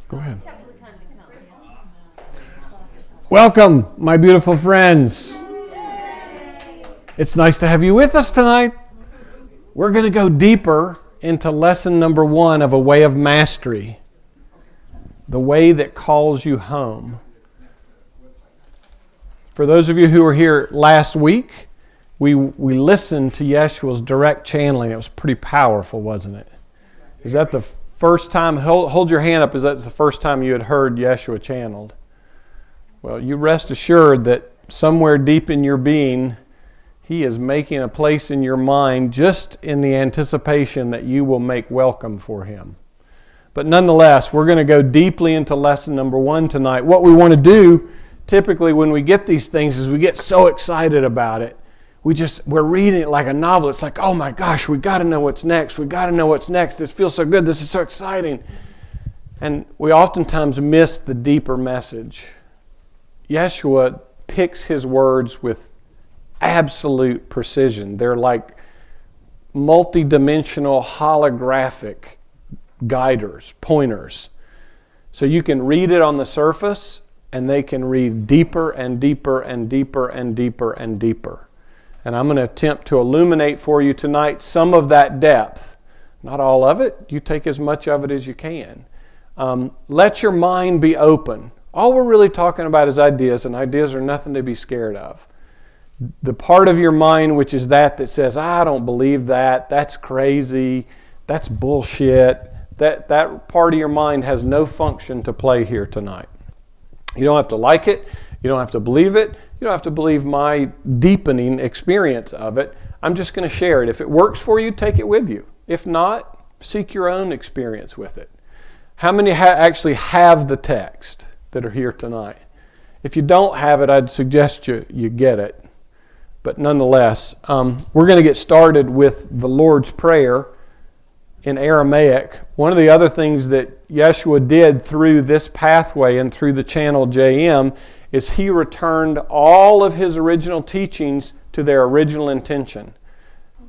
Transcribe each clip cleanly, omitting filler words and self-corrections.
Go ahead. Welcome, my beautiful friends. It's nice to have you with us tonight. We're going to go deeper into lesson number 1 of A Way of Mastery, the way that calls you home. For those of you who were here last week, we listened to Jeshua's direct channeling. It was pretty powerful, wasn't it? Is that the first time? Hold your hand up. Is that the first time you had heard Jeshua channeled? Well, you rest assured that somewhere deep in your being, he is making a place in your mind just in the anticipation that you will make welcome for him. But nonetheless, we're going to go deeply into lesson number 1 tonight. What we want to do typically when we get these things is we get so excited about it. We're reading it like a novel. It's like, oh my gosh, we got to know what's next. We got to know what's next. This feels so good. This is so exciting. And we oftentimes miss the deeper message. Jeshua picks his words with absolute precision. They're like multi-dimensional holographic guiders, pointers. So you can read it on the surface and they can read deeper and deeper and deeper and deeper and deeper. And I'm going to attempt to illuminate for you tonight some of that depth. Not all of it. You take as much of it as you can. Let your mind be open. All we're really talking about is ideas, and ideas are nothing to be scared of. The part of your mind which is that says, I don't believe that, that's crazy, that's bullshit, that part of your mind has no function to play here tonight. You don't have to like it, you don't have to believe it, you don't have to believe my deepening experience of it. I'm just going to share it. If it works for you, take it with you. If not, seek your own experience with it. How many actually have the text that are here tonight? If you don't have it, I'd suggest you get it. But nonetheless, we're going to get started with the Lord's Prayer in Aramaic. One of the other things that Jeshua did through this pathway and through the channel JM is he returned all of his original teachings to their original intention.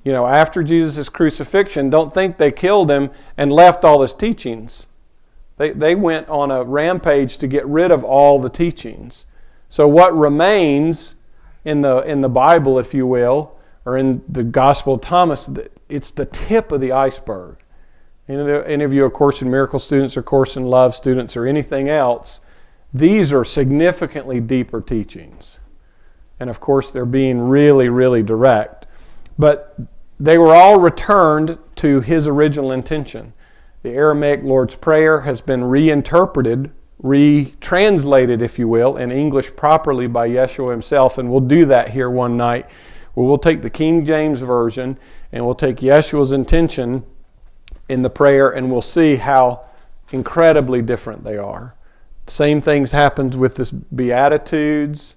You know, after Jesus' crucifixion, don't think they killed him and left all his teachings. They went on a rampage to get rid of all the teachings. So what remains in the Bible, if you will, or in the Gospel of Thomas, it's the tip of the iceberg. Any of you are Course in Miracles students or Course in Love students or anything else, these are significantly deeper teachings. And of course, they're being really, really direct. But they were all returned to his original intention. The Aramaic Lord's Prayer has been reinterpreted, retranslated, if you will, in English properly by Jeshua himself. And we'll do that here one night, where we'll take the King James Version and we'll take Jeshua's intention in the prayer and we'll see how incredibly different they are. Same things happened with this Beatitudes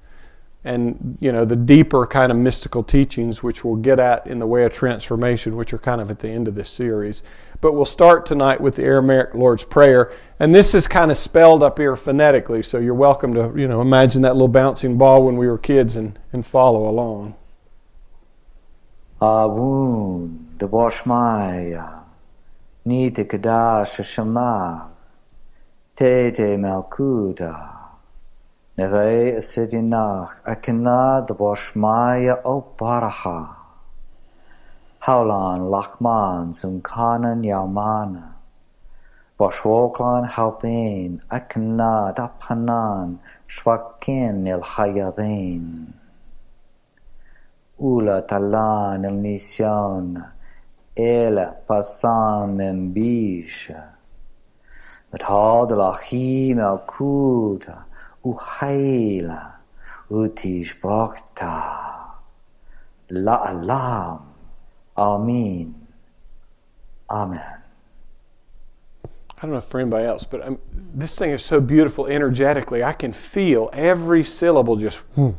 and, you know, the deeper kind of mystical teachings, which we'll get at in the Way of Transformation, which are kind of at the end of this series. But we'll start tonight with the Aramaic Lord's Prayer. And this is kind of spelled up here phonetically, so you're welcome to, imagine that little bouncing ball when we were kids and follow along. Avun, Deboshmaya, Nite Kadash Shema, Tete Malkuda, Neve Sidinach, Akina Deboshmaya Oparaha. Haulan Lachman Zunkanan Yaumana Boshwoklan Halpin Akna Dapanan Shwakin Il Hayabin Ula Talan Il Nision El Pasan Membisha Mathad Lachim El Kuda Uhaila Utish Bokta La Alam Amen. Amen. I don't know for anybody else, but this thing is so beautiful energetically. I can feel every syllable just, a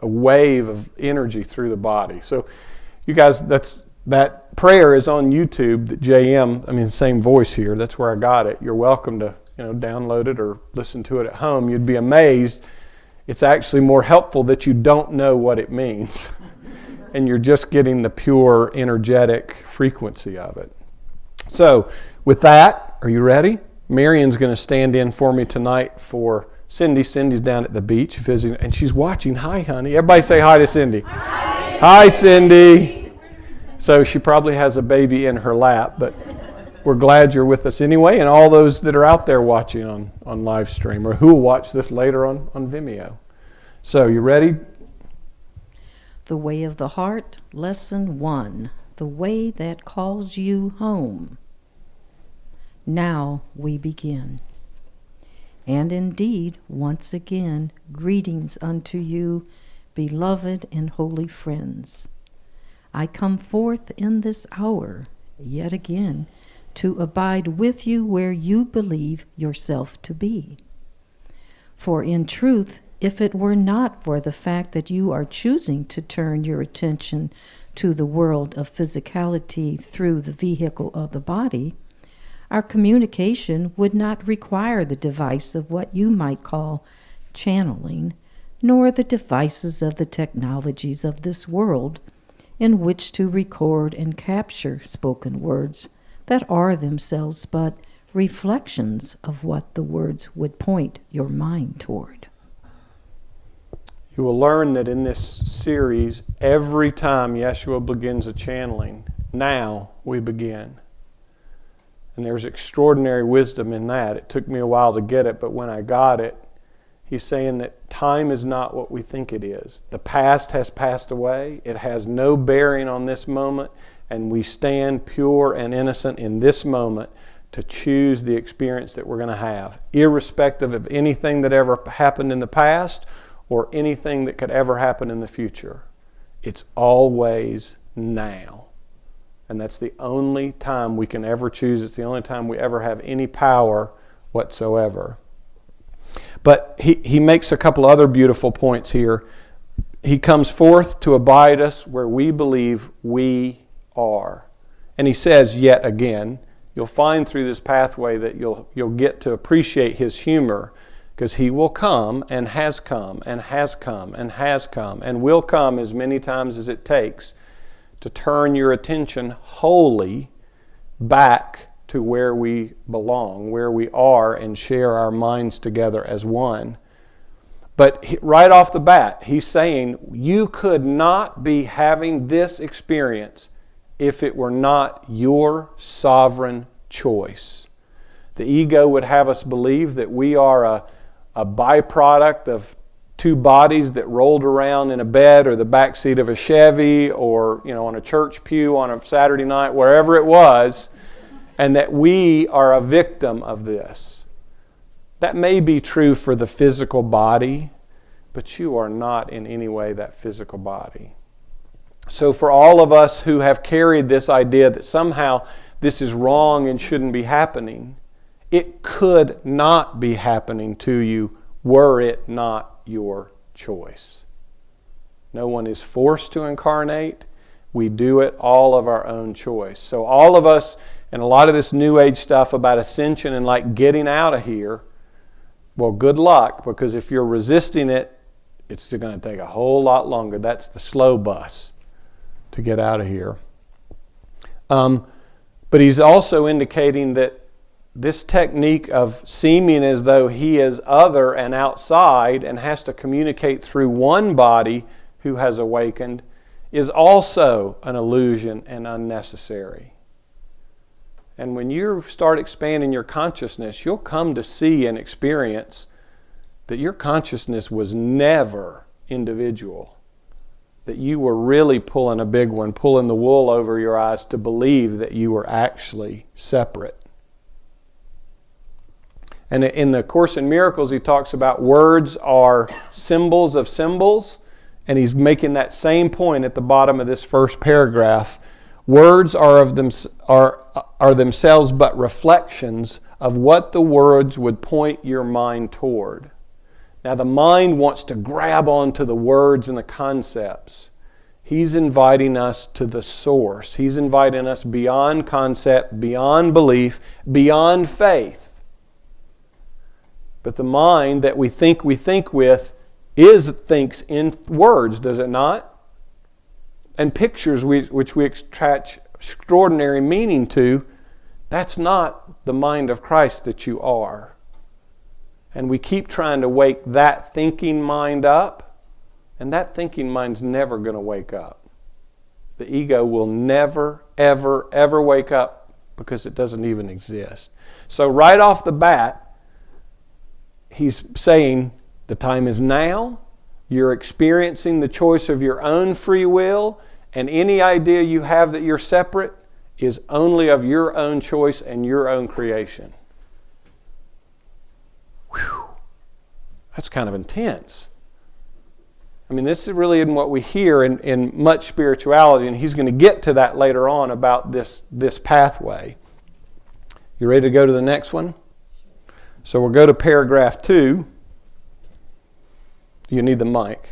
wave of energy through the body. So you guys, that prayer is on YouTube, that JM, same voice here. That's where I got it. You're welcome to, download it or listen to it at home. You'd be amazed. It's actually more helpful that you don't know what it means. And you're just getting the pure energetic frequency of it. So, with that, are you ready? Marion's going to stand in for me tonight for Cindy. Cindy's down at the beach visiting, and she's watching. Hi, honey. Everybody say hi to Cindy. Hi, Cindy. So she probably has a baby in her lap, but we're glad you're with us anyway, and all those that are out there watching on live stream, or who will watch this later on Vimeo. So, you ready? The Way of the Heart, Lesson 1, The Way That Calls You Home. Now we begin. And indeed, once again, greetings unto you, beloved and holy friends. I come forth in this hour, yet again, to abide with you where you believe yourself to be. For in truth, if it were not for the fact that you are choosing to turn your attention to the world of physicality through the vehicle of the body, our communication would not require the device of what you might call channeling, nor the devices of the technologies of this world in which to record and capture spoken words that are themselves but reflections of what the words would point your mind toward. You will learn that in this series, every time Jeshua begins a channeling, now we begin. And there's extraordinary wisdom in that. It took me a while to get it, but when I got it, he's saying that time is not what we think it is. The past has passed away. It has no bearing on this moment, and we stand pure and innocent in this moment to choose the experience that we're going to have, irrespective of anything that ever happened in the past or anything that could ever happen in the future. It's always now. And that's the only time we can ever choose. It's the only time we ever have any power whatsoever. But he makes a couple other beautiful points here. He comes forth to abide us where we believe we are. And he says yet again, you'll find through this pathway that you'll get to appreciate his humor, because he will come and has come and has come and has come and will come as many times as it takes to turn your attention wholly back to where we belong, where we are, and share our minds together as one. But right off the bat, he's saying you could not be having this experience if it were not your sovereign choice. The ego would have us believe that we are a byproduct of two bodies that rolled around in a bed or the back seat of a Chevy or on a church pew on a Saturday night, wherever it was, and that we are a victim of this. That may be true for the physical body, but you are not in any way that physical body. So for all of us who have carried this idea that somehow this is wrong and shouldn't be happening, it could not be happening to you were it not your choice. No one is forced to incarnate. We do it all of our own choice. So all of us, and a lot of this New Age stuff about ascension and like getting out of here, well, good luck, because if you're resisting it, it's going to take a whole lot longer. That's the slow bus to get out of here. But he's also indicating that this technique of seeming as though he is other and outside and has to communicate through one body who has awakened is also an illusion and unnecessary. And when you start expanding your consciousness, you'll come to see and experience that your consciousness was never individual. That you were really pulling a big one, pulling the wool over your eyes to believe that you were actually separate. And in the Course in Miracles, he talks about words are symbols of symbols, and he's making that same point at the bottom of this first paragraph. Words are themselves but reflections of what the words would point your mind toward. Now the mind wants to grab onto the words and the concepts. He's inviting us to the source. He's inviting us beyond concept, beyond belief, beyond faith. But the mind that we think with thinks in words, does it not? And pictures which we attach extraordinary meaning to, that's not the mind of Christ that you are. And we keep trying to wake that thinking mind up, and that thinking mind's never going to wake up. The ego will never, ever, ever wake up because it doesn't even exist. So right off the bat, he's saying the time is now. You're experiencing the choice of your own free will, and any idea you have that you're separate is only of your own choice and your own creation. Whew. That's kind of intense. I mean, this is really in what we hear in much spirituality, and he's going to get to that later on about this pathway. You ready to go to the next one? So we'll go to paragraph 2. You need the mic.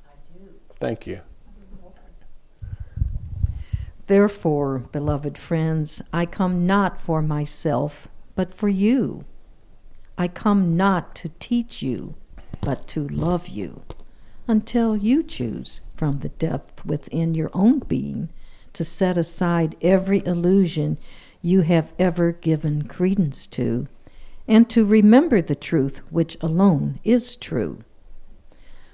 I do. Thank you. Therefore, beloved friends, I come not for myself, but for you. I come not to teach you, but to love you, until you choose from the depth within your own being to set aside every illusion you have ever given credence to, and to remember the truth which alone is true.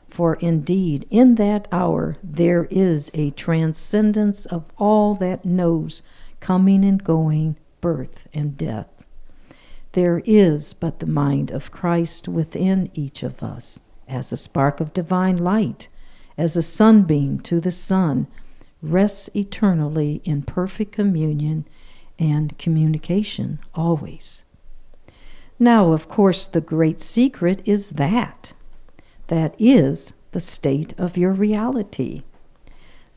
For indeed, in that hour there is a transcendence of all that knows coming and going, birth and death. There is but the mind of Christ within each of us, as a spark of divine light, as a sunbeam to the sun, rests eternally in perfect communion and communication always. Now, of course, the great secret is that is the state of your reality.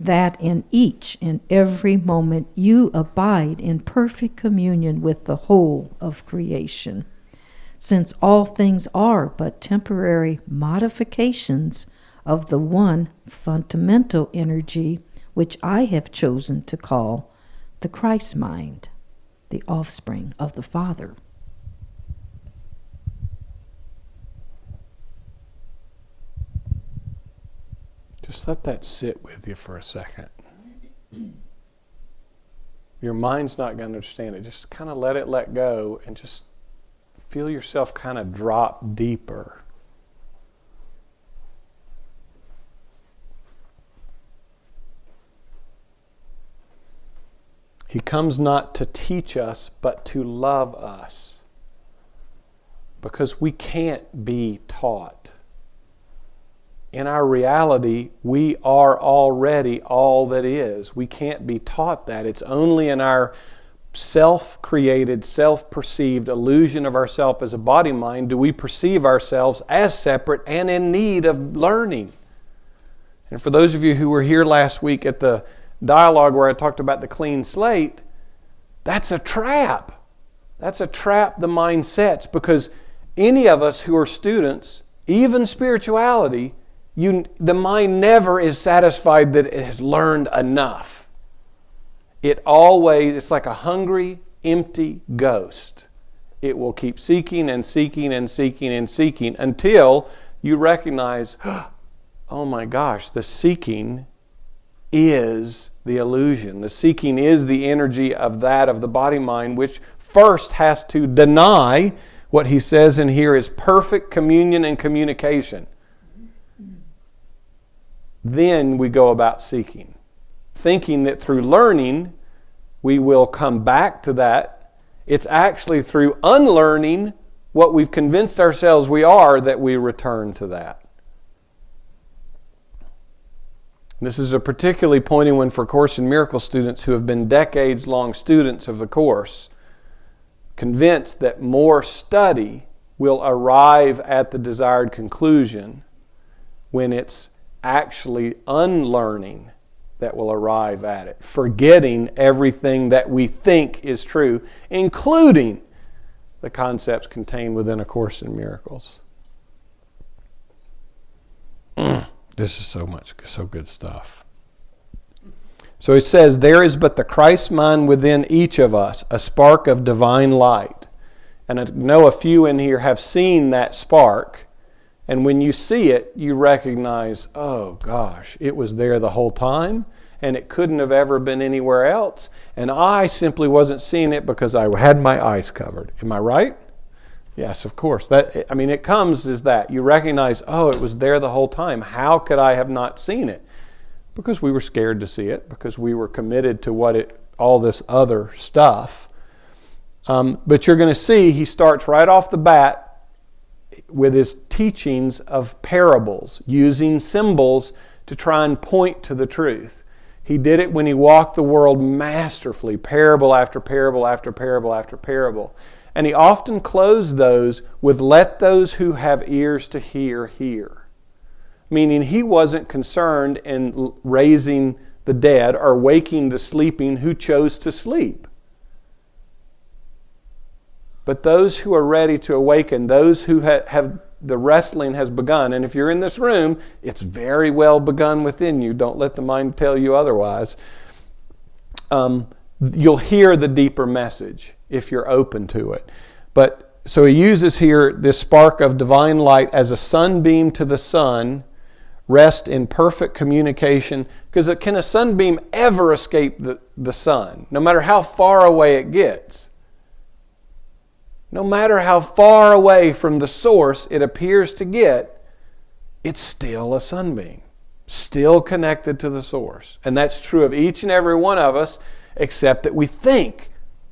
That in each and every moment you abide in perfect communion with the whole of creation, since all things are but temporary modifications of the one fundamental energy which I have chosen to call the Christ mind, the offspring of the Father. Just let that sit with you for a second. Your mind's not going to understand it. Just kind of let go and just feel yourself kind of drop deeper. He comes not to teach us, but to love us. Because we can't be taught. In our reality, we are already all that is. We can't be taught that. It's only in our self-created, self-perceived illusion of ourself as a body-mind do we perceive ourselves as separate and in need of learning. And for those of you who were here last week at the dialogue where I talked about the clean slate, that's a trap. That's a trap the mind sets, because any of us who are students, even spirituality, the mind never is satisfied that it has learned enough. It's like a hungry, empty ghost. It will keep seeking and seeking and seeking and seeking until you recognize, oh my gosh, the seeking is the illusion. The seeking is the energy of the body-mind, which first has to deny what he says in here is perfect communion and communication. Then we go about seeking, thinking that through learning we will come back to that. It's actually through unlearning what we've convinced ourselves we are that we return to that. This is a particularly pointed one for Course in Miracles students who have been decades-long students of the Course, convinced that more study will arrive at the desired conclusion, when it's actually unlearning that will arrive at it, forgetting everything that we think is true, including the concepts contained within A Course in Miracles. This is so good stuff. So it says, there is but the Christ mind within each of us, a spark of divine light. And I know a few in here have seen that spark. And when you see it, you recognize, oh gosh, it was there the whole time. and it couldn't have ever been anywhere else. And I simply wasn't seeing it because I had my eyes covered. Am I right? Yes, of course. It comes as that. You recognize, oh, it was there the whole time. How could I have not seen it? Because we were scared to see it, because we were committed to all this other stuff. But you're going to see he starts right off the bat with his teachings of parables, using symbols to try and point to the truth. He did it when he walked the world masterfully, parable after parable after parable after parable. And he often closed those with, "Let those who have ears to hear, hear." Meaning he wasn't concerned in raising the dead or waking the sleeping who chose to sleep. But those who are ready to awaken, those who have the wrestling has begun. And if you're in this room, it's very well begun within you. Don't let the mind tell you otherwise. You'll hear the deeper message if you're open to it. But so he uses here this spark of divine light as a sunbeam to the sun, rest in perfect communication. Because can a sunbeam ever escape the sun, no matter how far away it gets? No matter how far away from the source it appears to get, it's still a sunbeam, still connected to the source. And that's true of each and every one of us, except that we think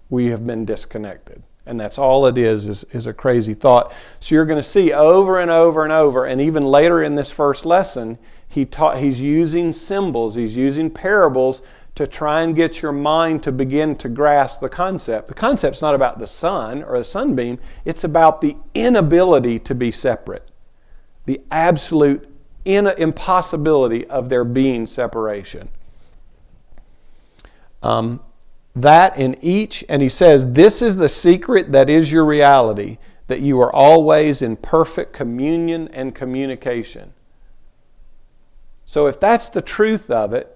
we have been disconnected. And that's all it is a crazy thought. So you're going to see over and over and over, and even later in this first lesson, he's using symbols, he's using parables to try and get your mind to begin to grasp the concept. The concept's not about the sun or the sunbeam, it's about the inability to be separate. The absolute impossibility of there being separation. That in each, and he says, this is the secret that is your reality, that you are always in perfect communion and communication. So if that's the truth of it,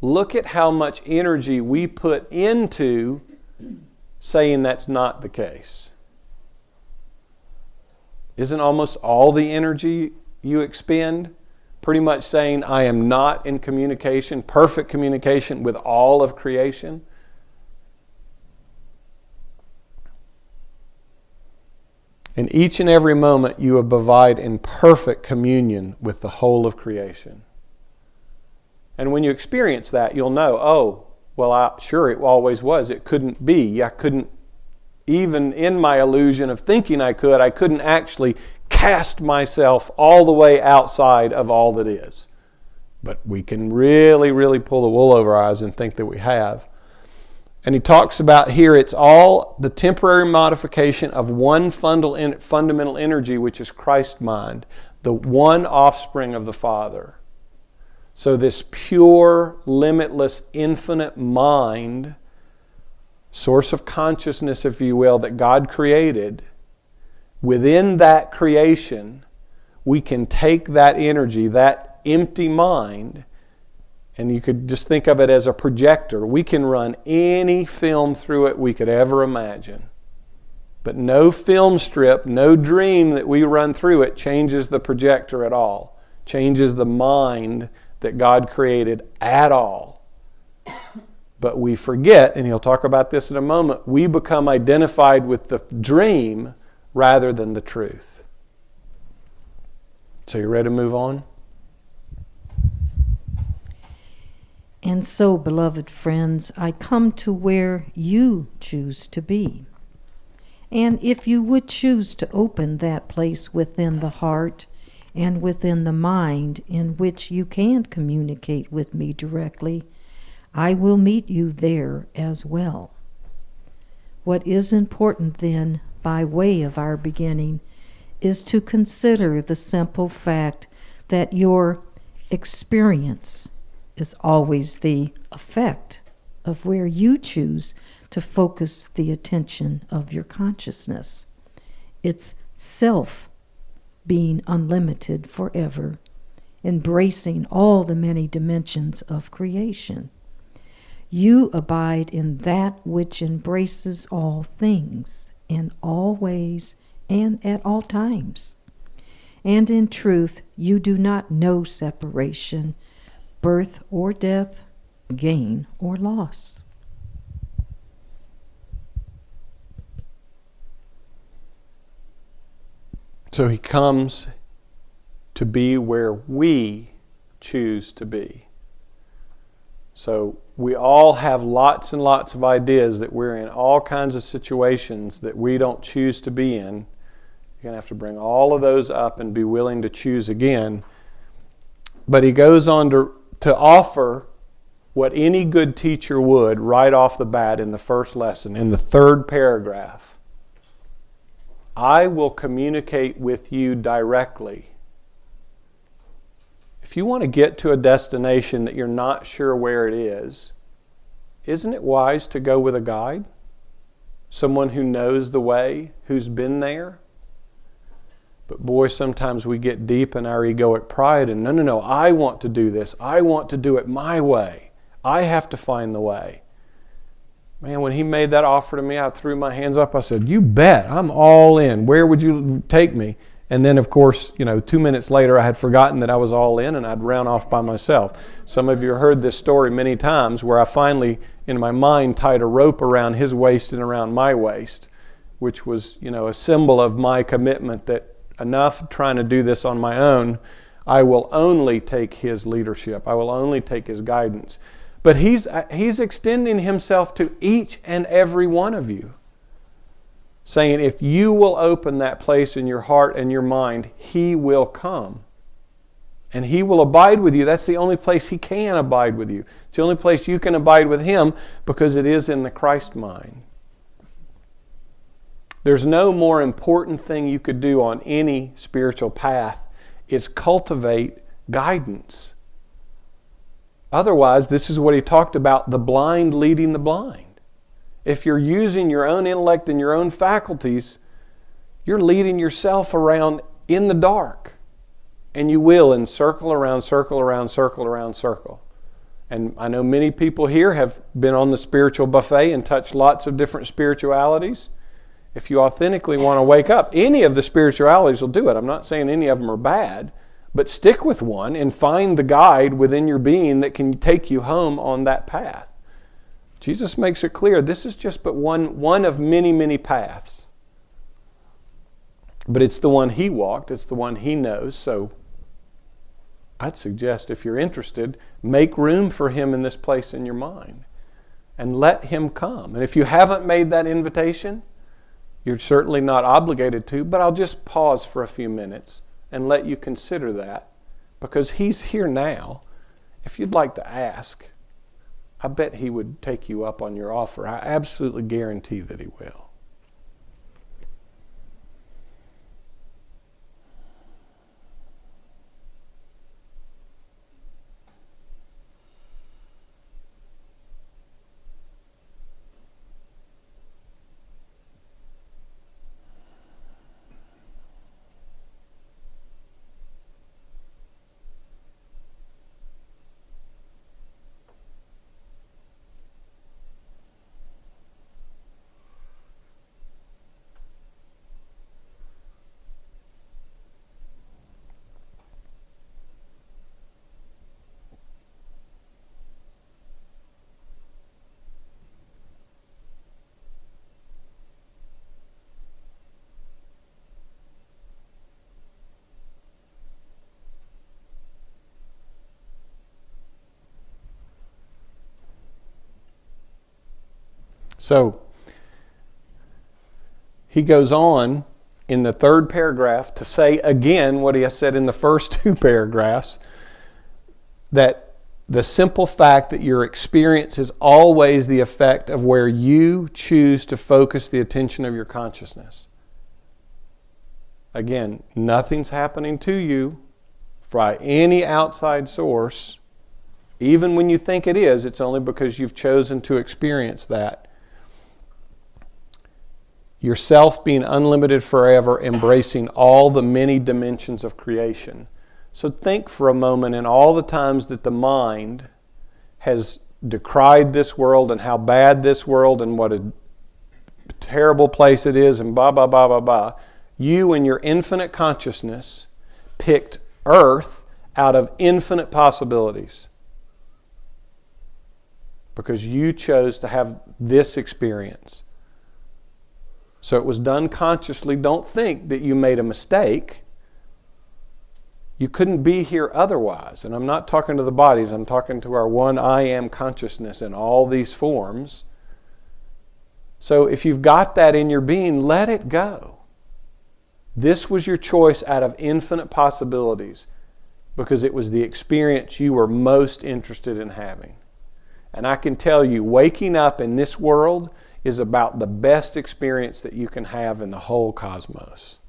look at how much energy we put into saying that's not the case. Isn't almost all the energy you expend pretty much saying, I am not in communication, perfect communication with all of creation? In each and every moment you abide in perfect communion with the whole of creation. And when you experience that, you'll know, oh, well, sure, it always was. It couldn't be. I couldn't, even in my illusion of thinking I couldn't actually cast myself all the way outside of all that is. But we can really, really pull the wool over our eyes and think that we have. And he talks about here, it's all the temporary modification of one fundamental energy, which is Christ mind, the one offspring of the Father. So this pure, limitless, infinite mind, source of consciousness, if you will, that God created, within that creation, we can take that energy, that empty mind, and you could just think of it as a projector. We can run any film through it we could ever imagine. But no film strip, no dream that we run through it changes the projector at all, changes the mind that God created at all. But we forget, and he'll talk about this in a moment, we become identified with the dream rather than the truth. So you ready to move on? And so, beloved friends, I come to where you choose to be. And if you would choose to open that place within the heart and within the mind in which you can communicate with me directly, I will meet you there as well. What is important then, by way of our beginning, is to consider the simple fact that your experience is always the effect of where you choose to focus the attention of your consciousness. It's self being unlimited forever, embracing all the many dimensions of creation. You abide in that which embraces all things, in all ways, and at all times. And in truth, you do not know separation, birth or death, gain or loss. So he comes to be where we choose to be. So we all have lots and lots of ideas that we're in all kinds of situations that we don't choose to be in. You're going to have to bring all of those up and be willing to choose again. But he goes on to offer what any good teacher would right off the bat in the first lesson, in the third paragraph. I will communicate with you directly. If you want to get to a destination that you're not sure where it is, isn't it wise to go with a guide? Someone who knows the way, who's been there? But boy, sometimes we get deep in our egoic pride and no, I want to do this. I want to do it my way. I have to find the way. Man, when he made that offer to me, I threw my hands up. I said, you bet, I'm all in. Where would you take me? And then, of course, 2 minutes later, I had forgotten that I was all in and I'd run off by myself. Some of you have heard this story many times where I finally, in my mind, tied a rope around his waist and around my waist, which was, a symbol of my commitment that enough trying to do this on my own. I will only take his leadership. I will only take his guidance. But he's extending himself to each and every one of you, saying, if you will open that place in your heart and your mind, he will come. And he will abide with you. That's the only place he can abide with you. It's the only place you can abide with him, because it is in the Christ mind. There's no more important thing you could do on any spiritual path is cultivate guidance. Otherwise, this is what he talked about, the blind leading the blind. If you're using your own intellect and your own faculties, you're leading yourself around in the dark. And you will in circle around circle around circle around circle. And I know many people here have been on the spiritual buffet and touched lots of different spiritualities. If you authentically want to wake up, any of the spiritualities will do it. I'm not saying any of them are bad. But stick with one and find the guide within your being that can take you home on that path. Jesus makes it clear this is just but one of many, many paths. But it's the one he walked. It's the one he knows. So I'd suggest, if you're interested, make room for him in this place in your mind and let him come. And if you haven't made that invitation, you're certainly not obligated to, but I'll just pause for a few minutes and let you consider that, because he's here now. If you'd like to ask, I bet he would take you up on your offer. I absolutely guarantee that he will. So he goes on in the third paragraph to say again what he has said in the first two paragraphs, that the simple fact that your experience is always the effect of where you choose to focus the attention of your consciousness. Again, nothing's happening to you by any outside source. Even when you think it is, it's only because you've chosen to experience that. Yourself being unlimited forever, embracing all the many dimensions of creation. So think for a moment in all the times that the mind has decried this world and how bad this world and what a terrible place it is and blah, blah, blah, blah, blah. You in your infinite consciousness picked earth out of infinite possibilities. because you chose to have this experience. So it was done consciously. Don't think that you made a mistake. You couldn't be here otherwise. And I'm not talking to the bodies. I'm talking to our one I am consciousness in all these forms. So if you've got that in your being, let it go. This was your choice out of infinite possibilities because it was the experience you were most interested in having. And I can tell you, waking up in this world is about the best experience that you can have in the whole cosmos.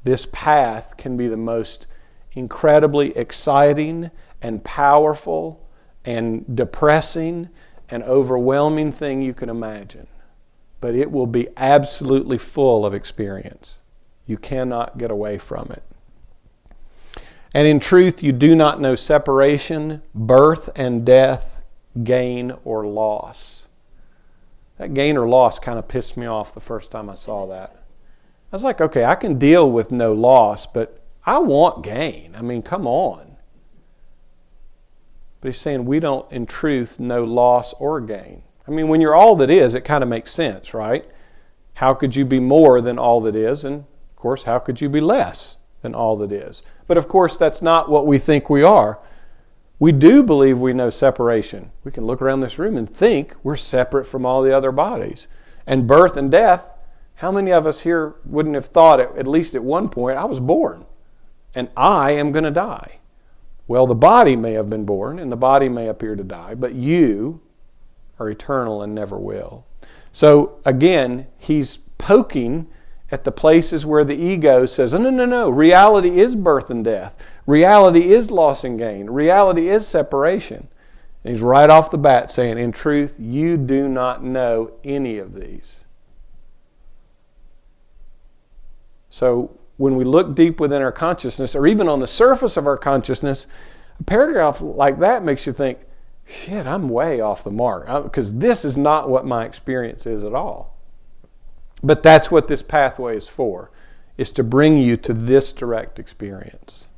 This path can be the most incredibly exciting and powerful and depressing and overwhelming thing you can imagine. But it will be absolutely full of experience. You cannot get away from it. And in truth, you do not know separation, birth and death, gain or loss. That gain or loss kind of pissed me off the first time I saw that. I was like, okay, I can deal with no loss, but I want gain. I mean, come on. But he's saying we don't, in truth, know loss or gain. I mean, when you're all that is, it kind of makes sense, right? How could you be more than all that is? And, of course, how could you be less than all that is? But, of course, that's not what we think we are. We do believe we know separation. We can look around this room and think we're separate from all the other bodies. And birth and death, how many of us here wouldn't have thought, at least at one point, I was born and I am going to die? Well, the body may have been born and the body may appear to die, but you are eternal and never will. So, again, he's poking at the places where the ego says, no, reality is birth and death. Reality is loss and gain. Reality is separation. And he's right off the bat saying, in truth, you do not know any of these. So when we look deep within our consciousness, or even on the surface of our consciousness, a paragraph like that makes you think, shit, I'm way off the mark, because this is not what my experience is at all. But that's what this pathway is for, is to bring you to this direct experience.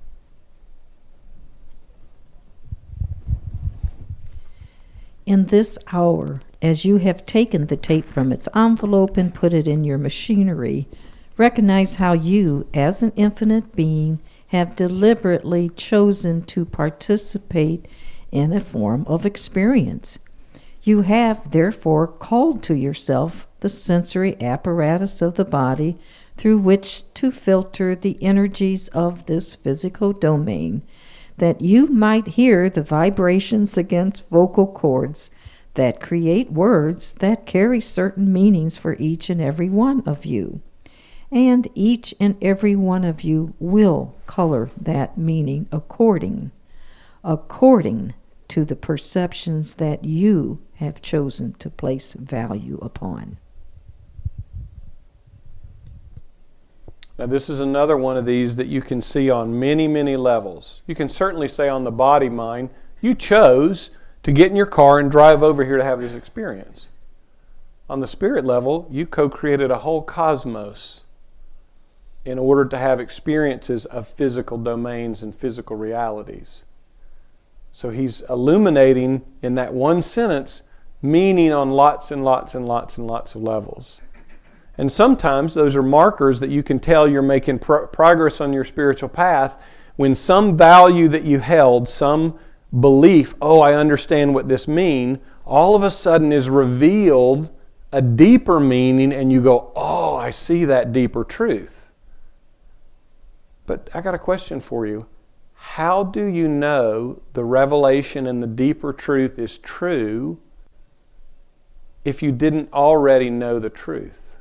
In this hour, as you have taken the tape from its envelope and put it in your machinery, recognize how you, as an infinite being, have deliberately chosen to participate in a form of experience. You have, therefore, called to yourself the sensory apparatus of the body through which to filter the energies of this physical domain, that you might hear the vibrations against vocal cords that create words that carry certain meanings for each and every one of you. And each and every one of you will color that meaning according to the perceptions that you have chosen to place value upon. Now, this is another one of these that you can see on many, many levels. You can certainly say on the body mind, you chose to get in your car and drive over here to have this experience. On the spirit level, you co-created a whole cosmos in order to have experiences of physical domains and physical realities. So he's illuminating in that one sentence meaning on lots and lots and lots and lots of levels. And sometimes those are markers that you can tell you're making progress on your spiritual path when some value that you held, some belief, oh, I understand what this means, all of a sudden is revealed a deeper meaning and you go, oh, I see that deeper truth. But I got a question for you. How do you know the revelation and the deeper truth is true if you didn't already know the truth?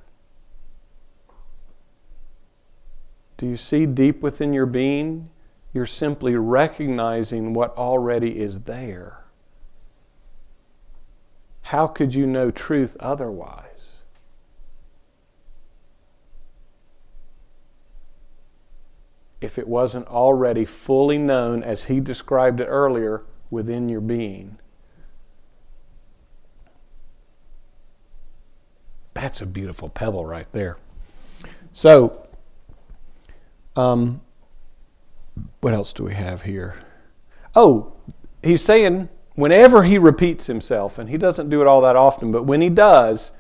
Do you see deep within your being? You're simply recognizing what already is there. How could you know truth otherwise? If it wasn't already fully known, as he described it earlier, within your being. That's a beautiful pebble right there. So, what else do we have here? Oh, he's saying whenever he repeats himself, and he doesn't do it all that often, but when he does,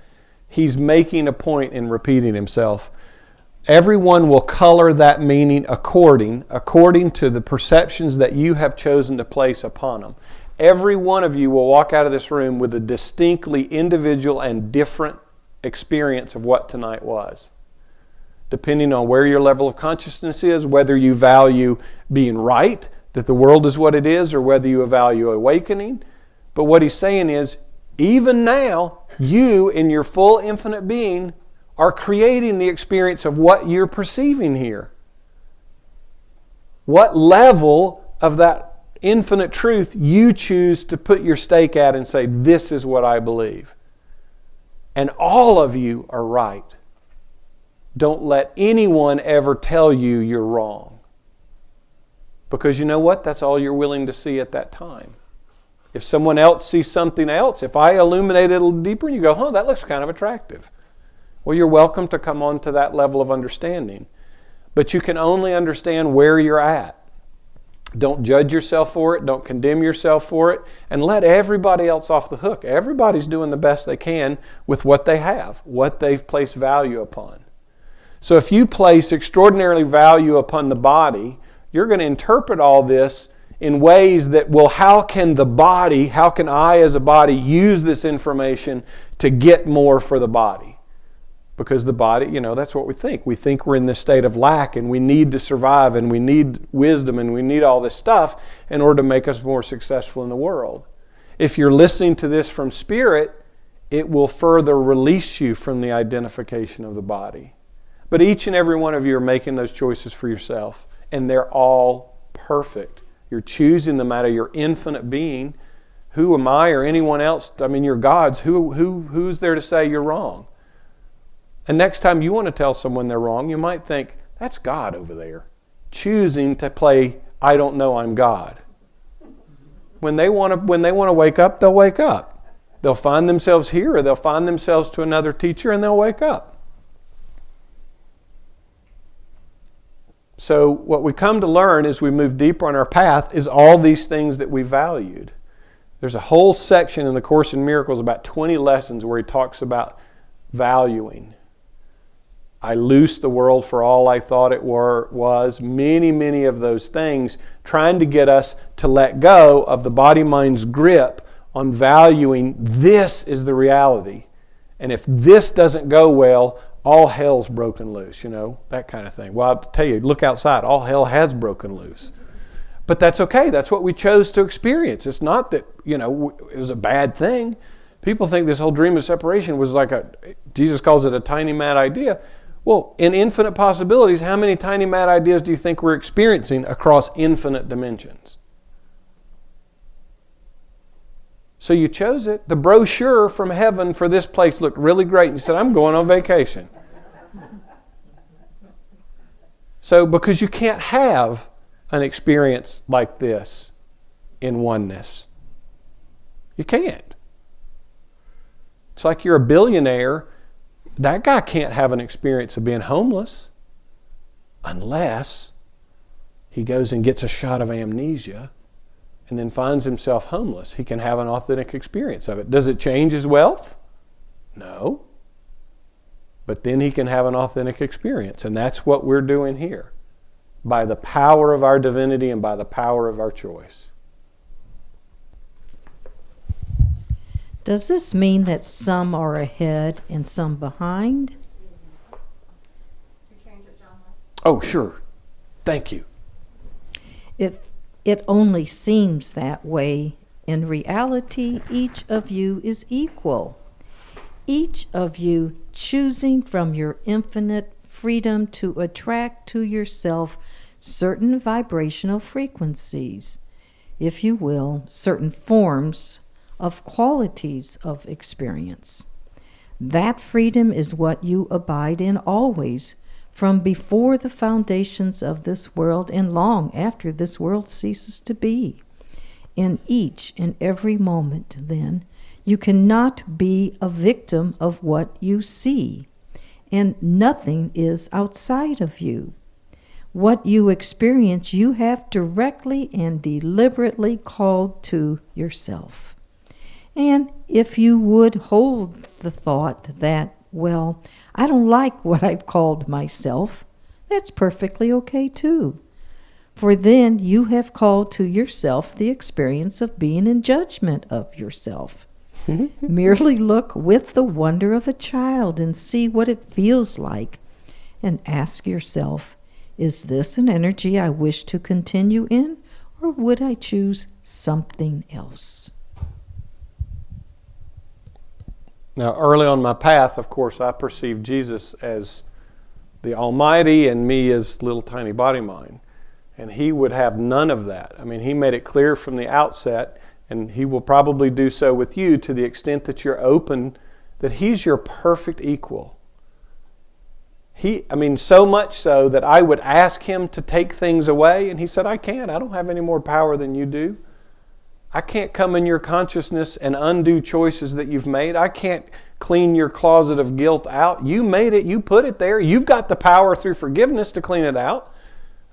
he's making a point in repeating himself. Everyone will color that meaning according to the perceptions that you have chosen to place upon them. Every one of you will walk out of this room with a distinctly individual and different experience of what tonight was, depending on where your level of consciousness is, whether you value being right, that the world is what it is, or whether you value awakening. But what he's saying is, even now, you in your full infinite being are creating the experience of what you're perceiving here. What level of that infinite truth you choose to put your stake at and say, this is what I believe. And all of you are right. Don't let anyone ever tell you you're wrong. Because you know what? That's all you're willing to see at that time. If someone else sees something else, if I illuminate it a little deeper and you go, that looks kind of attractive. Well, you're welcome to come on to that level of understanding. But you can only understand where you're at. Don't judge yourself for it. Don't condemn yourself for it. And let everybody else off the hook. Everybody's doing the best they can with what they have, what they've placed value upon. So if you place extraordinarily value upon the body, you're going to interpret all this in ways that, well, how can I as a body use this information to get more for the body? Because the body, that's what we think. We think we're in this state of lack and we need to survive and we need wisdom and we need all this stuff in order to make us more successful in the world. If you're listening to this from spirit, it will further release you from the identification of the body. But each and every one of you are making those choices for yourself, and they're all perfect. You're choosing them out of your infinite being. Who am I or anyone else? You're God's. Who's there to say you're wrong? And next time you want to tell someone they're wrong, you might think, that's God over there, choosing to play, I don't know, I'm God. When they want to wake up, they'll wake up. They'll find themselves here, or they'll find themselves to another teacher, and they'll wake up. So what we come to learn as we move deeper on our path is all these things that we valued. There's a whole section in the Course in Miracles, about 20 lessons, where he talks about valuing. I loosed the world for all I thought it was. Many of those things, trying to get us to let go of the body-mind's grip on valuing this is the reality. And if this doesn't go well, all hell's broken loose, that kind of thing. Well, I'll tell you, look outside, all hell has broken loose. But that's okay. That's what we chose to experience. It's not that, it was a bad thing. People think this whole dream of separation was Jesus calls it a tiny mad idea. Well, in infinite possibilities, how many tiny mad ideas do you think we're experiencing across infinite dimensions? So you chose it. The brochure from heaven for this place looked really great. And you said, I'm going on vacation. So because you can't have an experience like this in oneness. You can't. It's like you're a billionaire. That guy can't have an experience of being homeless unless he goes and gets a shot of amnesia and then finds himself homeless. He can have an authentic experience of it. Does it change his wealth? No. But then he can have an authentic experience. And that's what we're doing here, by the power of our divinity and by the power of our choice. Does this mean that some are ahead and some behind? Oh, sure. Thank you. If it only seems that way, in reality, each of you is equal. Each of you choosing from your infinite freedom to attract to yourself certain vibrational frequencies, if you will, certain forms of qualities of experience. That freedom is what you abide in always, from before the foundations of this world and long after this world ceases to be. In each and every moment, then, you cannot be a victim of what you see, and nothing is outside of you. What you experience, you have directly and deliberately called to yourself. And if you would hold the thought that, well, I don't like what I've called myself, that's perfectly okay too. For then you have called to yourself the experience of being in judgment of yourself. Merely look with the wonder of a child and see what it feels like, and ask yourself, is this an energy I wish to continue in, or would I choose something else? Now, early on my path, of course, I perceived Jesus as the Almighty and me as little tiny body mind. And he would have none of that. I mean, he made it clear from the outset, and he will probably do so with you to the extent that you're open, that he's your perfect equal. So much so that I would ask him to take things away, and he said, I can't. I don't have any more power than you do. I can't come in your consciousness and undo choices that you've made. I can't clean your closet of guilt out. You made it. You put it there. You've got the power through forgiveness to clean it out.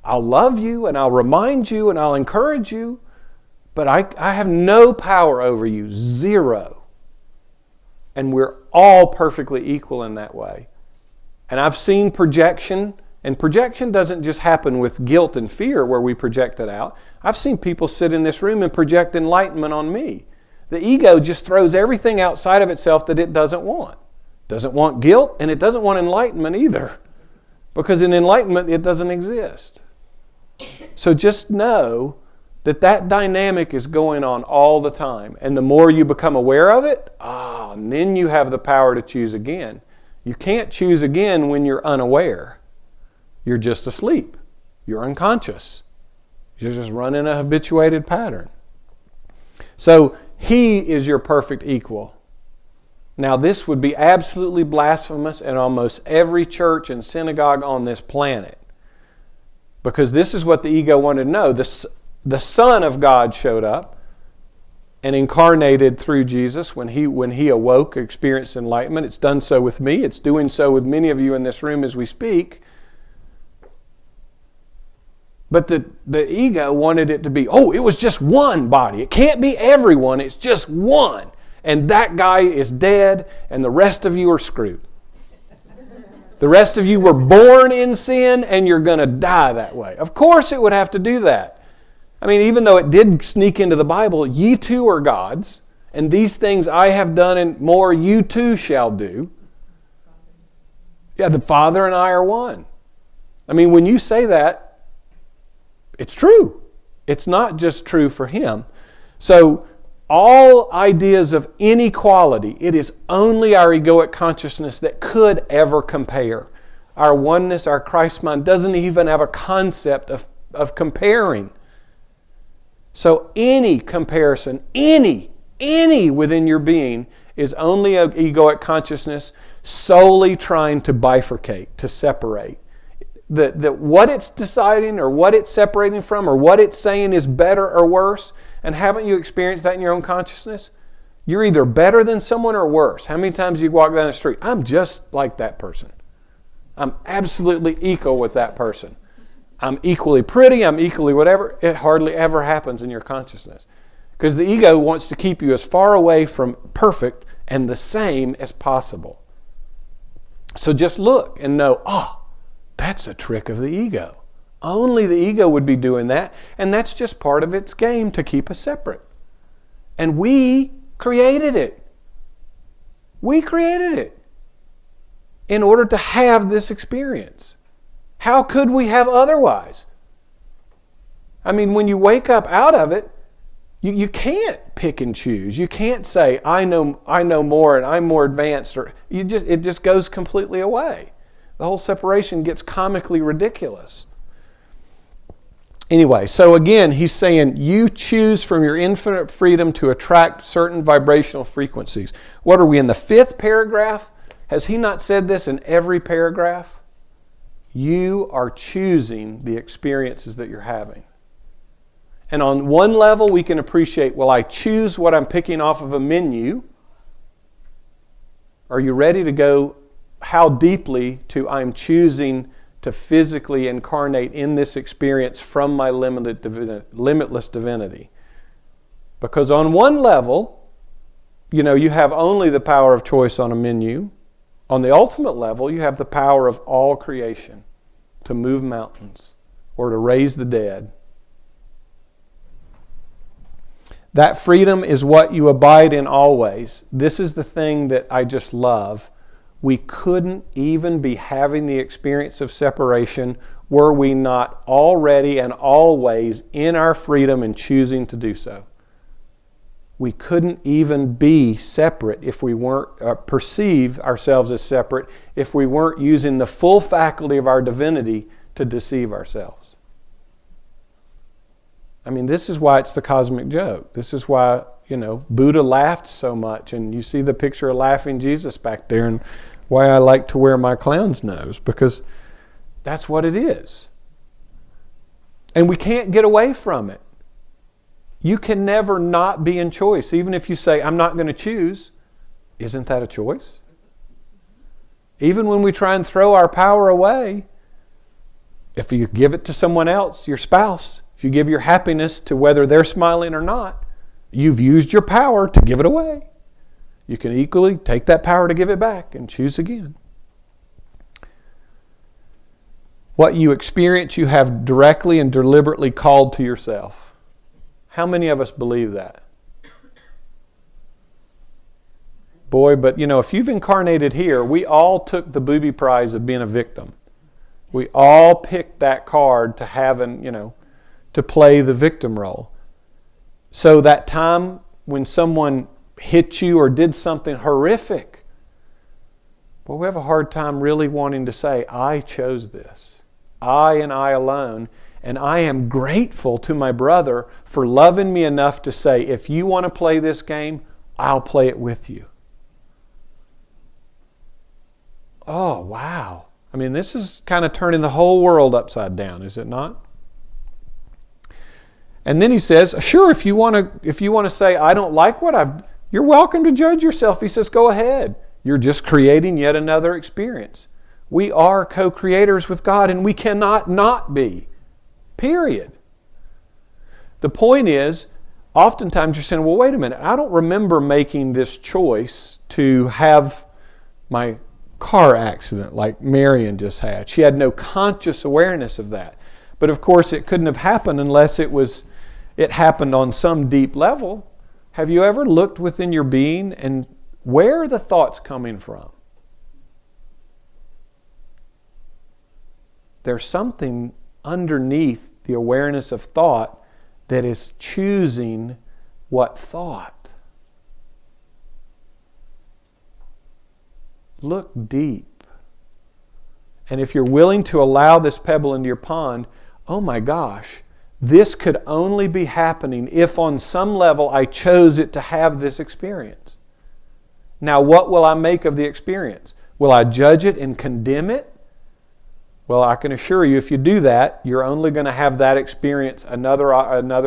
I'll love you, and I'll remind you, and I'll encourage you. But I have no power over you, zero. And we're all perfectly equal in that way. And I've seen projection, and projection doesn't just happen with guilt and fear where we project it out. I've seen people sit in this room and project enlightenment on me. The ego just throws everything outside of itself that it doesn't want. Doesn't want guilt, and it doesn't want enlightenment either. Because in enlightenment, it doesn't exist. So just know that dynamic is going on all the time. And the more you become aware of it, and then you have the power to choose again. You can't choose again when you're unaware. You're just asleep. You're unconscious. You're just running a habituated pattern. So he is your perfect equal. Now this would be absolutely blasphemous in almost every church and synagogue on this planet. Because this is what the ego wanted to know. The Son of God showed up and incarnated through Jesus when he awoke, experienced enlightenment. It's done so with me. It's doing so with many of you in this room as we speak. But the ego wanted it to be, it was just one body. It can't be everyone. It's just one. And that guy is dead and the rest of you are screwed. The rest of you were born in sin and you're going to die that way. Of course it would have to do that. I mean, even though it did sneak into the Bible, ye too are gods, and these things I have done and more you too shall do. Yeah, the Father and I are one. I mean, when you say that, it's true. It's not just true for him. So all ideas of inequality, it is only our egoic consciousness that could ever compare. Our oneness, our Christ mind, doesn't even have a concept of comparing. So any comparison, any within your being is only an egoic consciousness solely trying to bifurcate, to separate. That what it's deciding or what it's separating from or what it's saying is better or worse. And haven't you experienced that in your own consciousness? You're either better than someone or worse. How many times you walk down the street? I'm just like that person. I'm absolutely equal with that person. I'm equally pretty. I'm equally whatever. It hardly ever happens in your consciousness. Because the ego wants to keep you as far away from perfect and the same as possible. So just look and know, that's a trick of the ego. Only the ego would be doing that, and that's just part of its game to keep us separate. And we created it. We created it in order to have this experience. How could we have otherwise? I mean, when you wake up out of it, you can't pick and choose. You can't say, I know more and I'm more advanced. Or it just goes completely away. The whole separation gets comically ridiculous. Anyway, so again, he's saying you choose from your infinite freedom to attract certain vibrational frequencies. What are we in the 5th paragraph? Has he not said this in every paragraph? You are choosing the experiences that you're having. And on one level, we can appreciate, I choose what I'm picking off of a menu. Are you ready to go how deeply to I'm choosing to physically incarnate in this experience from my limitless divinity. Because on one level, you have only the power of choice on a menu. On the ultimate level, you have the power of all creation to move mountains or to raise the dead. That freedom is what you abide in always. This is the thing that I just love. We couldn't even be having the experience of separation were we not already and always in our freedom and choosing to do so. We couldn't even be separate if we weren't, perceive ourselves as separate if we weren't using the full faculty of our divinity to deceive ourselves. I mean, this is why it's the cosmic joke. This is why, Buddha laughed so much, and you see the picture of laughing Jesus back there, and why I like to wear my clown's nose, because that's what it is. And we can't get away from it. You can never not be in choice. Even if you say, I'm not going to choose, isn't that a choice? Even when we try and throw our power away, if you give it to someone else, your spouse, if you give your happiness to whether they're smiling or not, you've used your power to give it away. You can equally take that power to give it back and choose again. What you experience, you have directly and deliberately called to yourself. How many of us believe that? Boy, but if you've incarnated here, we all took the booby prize of being a victim. We all picked that card to have to play the victim role. So that time when someone hit you or did something horrific, but we have a hard time really wanting to say, I chose this. I and I alone. And I am grateful to my brother for loving me enough to say, if you want to play this game, I'll play it with you. Oh, wow. I mean, this is kind of turning the whole world upside down, is it not? And then he says, sure, if you want to say, I don't like what you're welcome to judge yourself. He says, go ahead. You're just creating yet another experience. We are co-creators with God, and we cannot not be. Period. The point is, oftentimes you're saying, well, wait a minute, I don't remember making this choice to have my car accident like Marion just had. She had no conscious awareness of that. But of course, it couldn't have happened unless it happened on some deep level. Have you ever looked within your being and where are the thoughts coming from? There's something underneath the awareness of thought that is choosing what thought. Look deep. And if you're willing to allow this pebble into your pond, oh my gosh, this could only be happening if on some level I chose it to have this experience. Now, what will I make of the experience? Will I judge it and condemn it? Well, I can assure you, if you do that, you're only going to have that experience another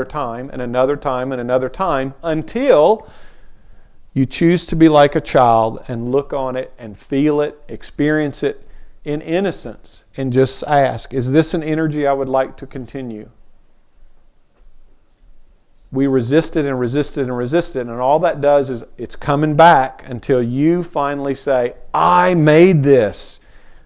time and another time and another time until you choose to be like a child and look on it and feel it, experience it in innocence, and just ask, is this an energy I would like to continue? We resisted and resisted and resisted, and all that does is it's coming back until you finally say, I made this.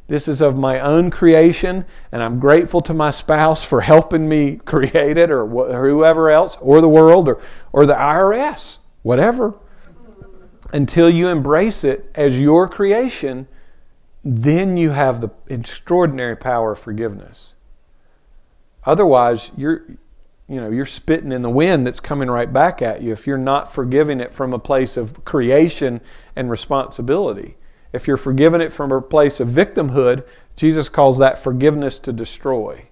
This is of my own creation, and I'm grateful to my spouse for helping me create it, or whoever else, or the world, or the IRS, whatever. Until you embrace it as your creation, then you have the extraordinary power of forgiveness. Otherwise, you're spitting in the wind that's coming right back at you if you're not forgiving it from a place of creation and responsibility. If you're forgiving it from a place of victimhood, Jesus calls that forgiveness to destroy.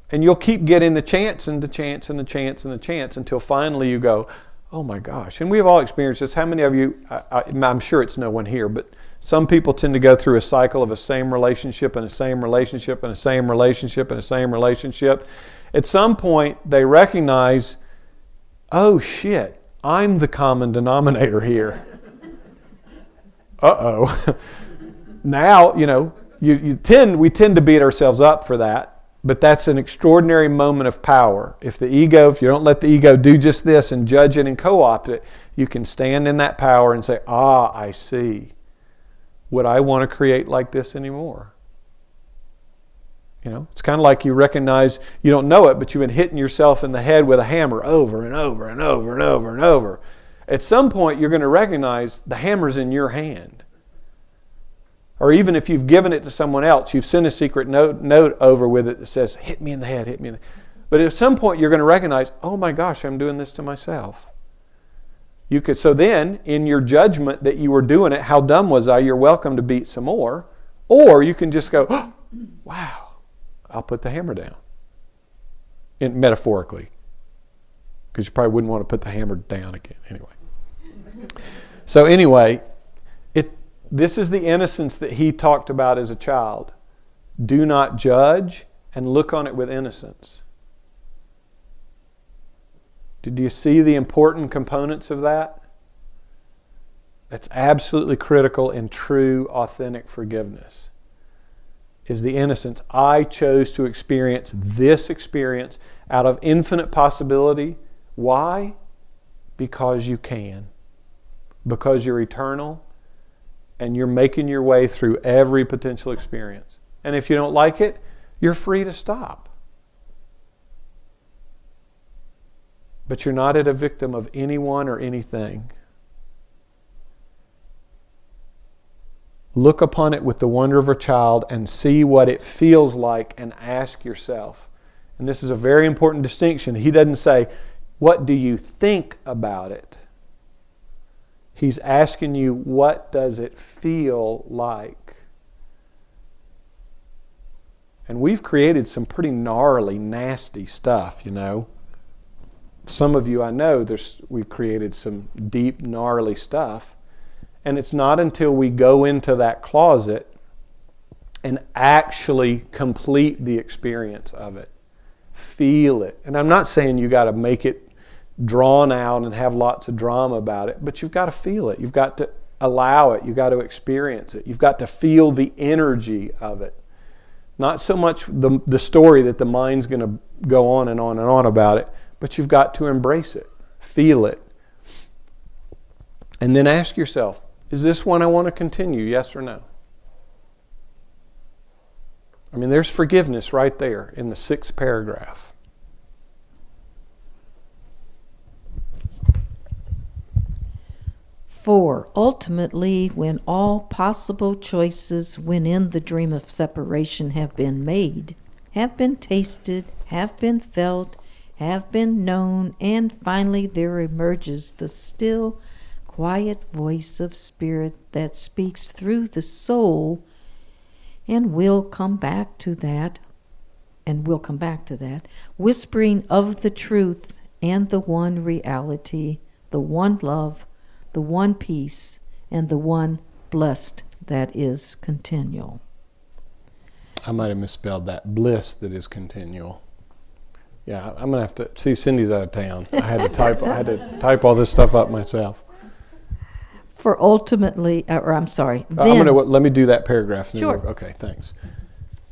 And you'll keep getting the chance and the chance and the chance and the chance until finally you go, oh my gosh. And we've all experienced this. How many of you, I'm sure it's no one here, but some people tend to go through a cycle of a same relationship and a same relationship and a same relationship and a same relationship. At some point, they recognize, oh shit, I'm the common denominator here. Uh-oh. Now, we tend to beat ourselves up for that, but that's an extraordinary moment of power. If you don't let the ego do just this and judge it and co-opt it, you can stand in that power and say, I see. Would I want to create like this anymore? It's kind of like you recognize, you don't know it, but you've been hitting yourself in the head with a hammer over and over and over and over and over. At some point, you're going to recognize the hammer's in your hand. Or even if you've given it to someone else, you've sent a secret note over with it that says, hit me in the head, hit me in the head. But at some point, you're going to recognize, oh my gosh, I'm doing this to myself. So then, in your judgment that you were doing it, how dumb was I? You're welcome to beat some more. Or you can just go, oh, wow, I'll put the hammer down. Metaphorically. Because you probably wouldn't want to put the hammer down again. Anyway, this is the innocence that he talked about as a child. Do not judge and look on it with innocence. Did you see the important components of that? That's absolutely critical in true, authentic forgiveness. Is the innocence. I chose to experience this experience out of infinite possibility. Why? Because you can. Because you're eternal and you're making your way through every potential experience. And if you don't like it, you're free to stop. But you're not a victim of anyone or anything. Look upon it with the wonder of a child and see what it feels like and ask yourself. And this is a very important distinction. He doesn't say, what do you think about it? He's asking you, what does it feel like? And we've created some pretty gnarly, nasty stuff, Some of you, I know, we've created some deep, gnarly stuff. And it's not until we go into that closet and actually complete the experience of it. Feel it. And I'm not saying you got to make it drawn out and have lots of drama about it, but you've got to feel it. You've got to allow it. You've got to experience it. You've got to feel the energy of it. Not so much the story that the mind's going to go on and on and on about it, but you've got to embrace it. Feel it. And then ask yourself, is this one I want to continue, yes or no? There's forgiveness right there in the 6th paragraph. For ultimately, when all possible choices when in the dream of separation have been made, have been tasted, have been felt, have been known, and finally there emerges the still, quiet voice of spirit that speaks through the soul, and we'll come back to that, whispering of the truth and the one reality, the one love, the one peace, and the one blessed that is continual. I might have misspelled that. Bliss that is continual. Yeah, I'm gonna have to see. Cindy's out of town. I had to type all this stuff up myself. For ultimately, let me do that paragraph. Sure. Okay, thanks.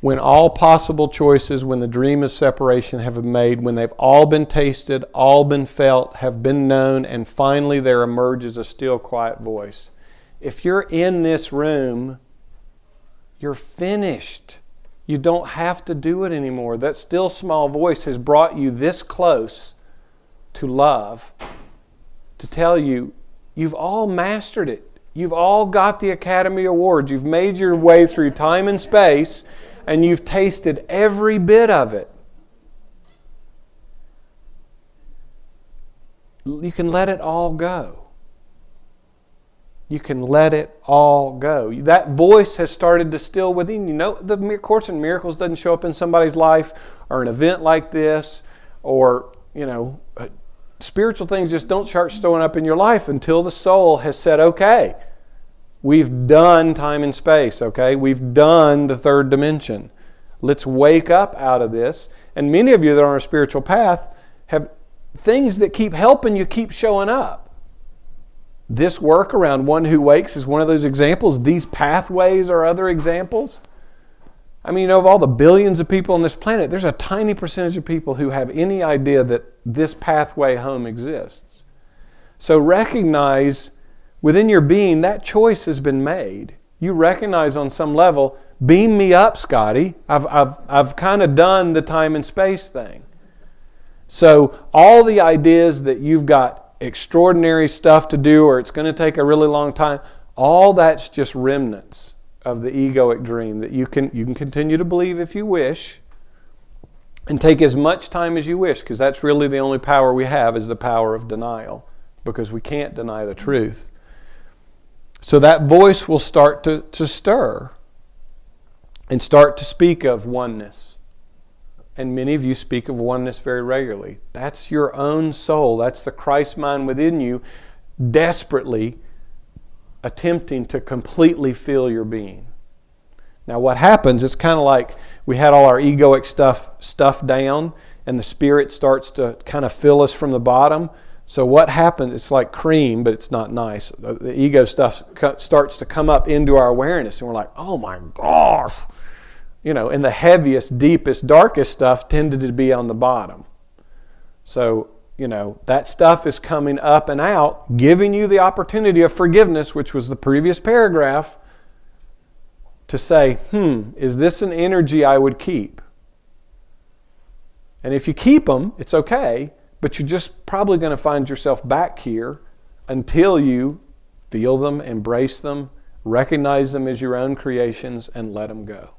When all possible choices, when the dream of separation have been made, when they've all been tasted, all been felt, have been known, and finally there emerges a still, quiet voice. If you're in this room, you're finished. You don't have to do it anymore. That still, small voice has brought you this close to love, to tell you, you've all mastered it. You've all got the Academy Awards. You've made your way through time and space, and you've tasted every bit of it. You can let it all go. You can let it all go. That voice has started to still within you. The Course in Miracles doesn't show up in somebody's life, or an event like this, or, spiritual things just don't start showing up in your life until the soul has said, okay, we've done time and space, okay? We've done the 3rd dimension. Let's wake up out of this. And many of you that are on a spiritual path have things that keep helping you keep showing up. This work around One Who Wakes is one of those examples. These pathways are other examples. I mean, of all the billions of people on this planet, there's a tiny percentage of people who have any idea that this pathway home exists. So recognize within your being that choice has been made. You recognize on some level, beam me up, Scotty. I've kind of done the time and space thing. So all the ideas that you've got extraordinary stuff to do or it's going to take a really long time, all that's just remnants of the egoic dream that you can continue to believe if you wish and take as much time as you wish, because that's really the only power we have is the power of denial, because we can't deny the truth. So that voice will start to stir and start to speak of oneness. And many of you speak of oneness very regularly. That's your own soul. That's the Christ mind within you desperately attempting to completely fill your being. Now what happens, it's kind of like we had all our egoic stuff down and the Spirit starts to kind of fill us from the bottom. So what happens, it's like cream, but it's not nice. The ego stuff starts to come up into our awareness and we're like, oh my gosh. And the heaviest, deepest, darkest stuff tended to be on the bottom. So, that stuff is coming up and out, giving you the opportunity of forgiveness, which was the previous paragraph, to say, is this an energy I would keep? And if you keep them, it's okay, but you're just probably going to find yourself back here until you feel them, embrace them, recognize them as your own creations, and let them go.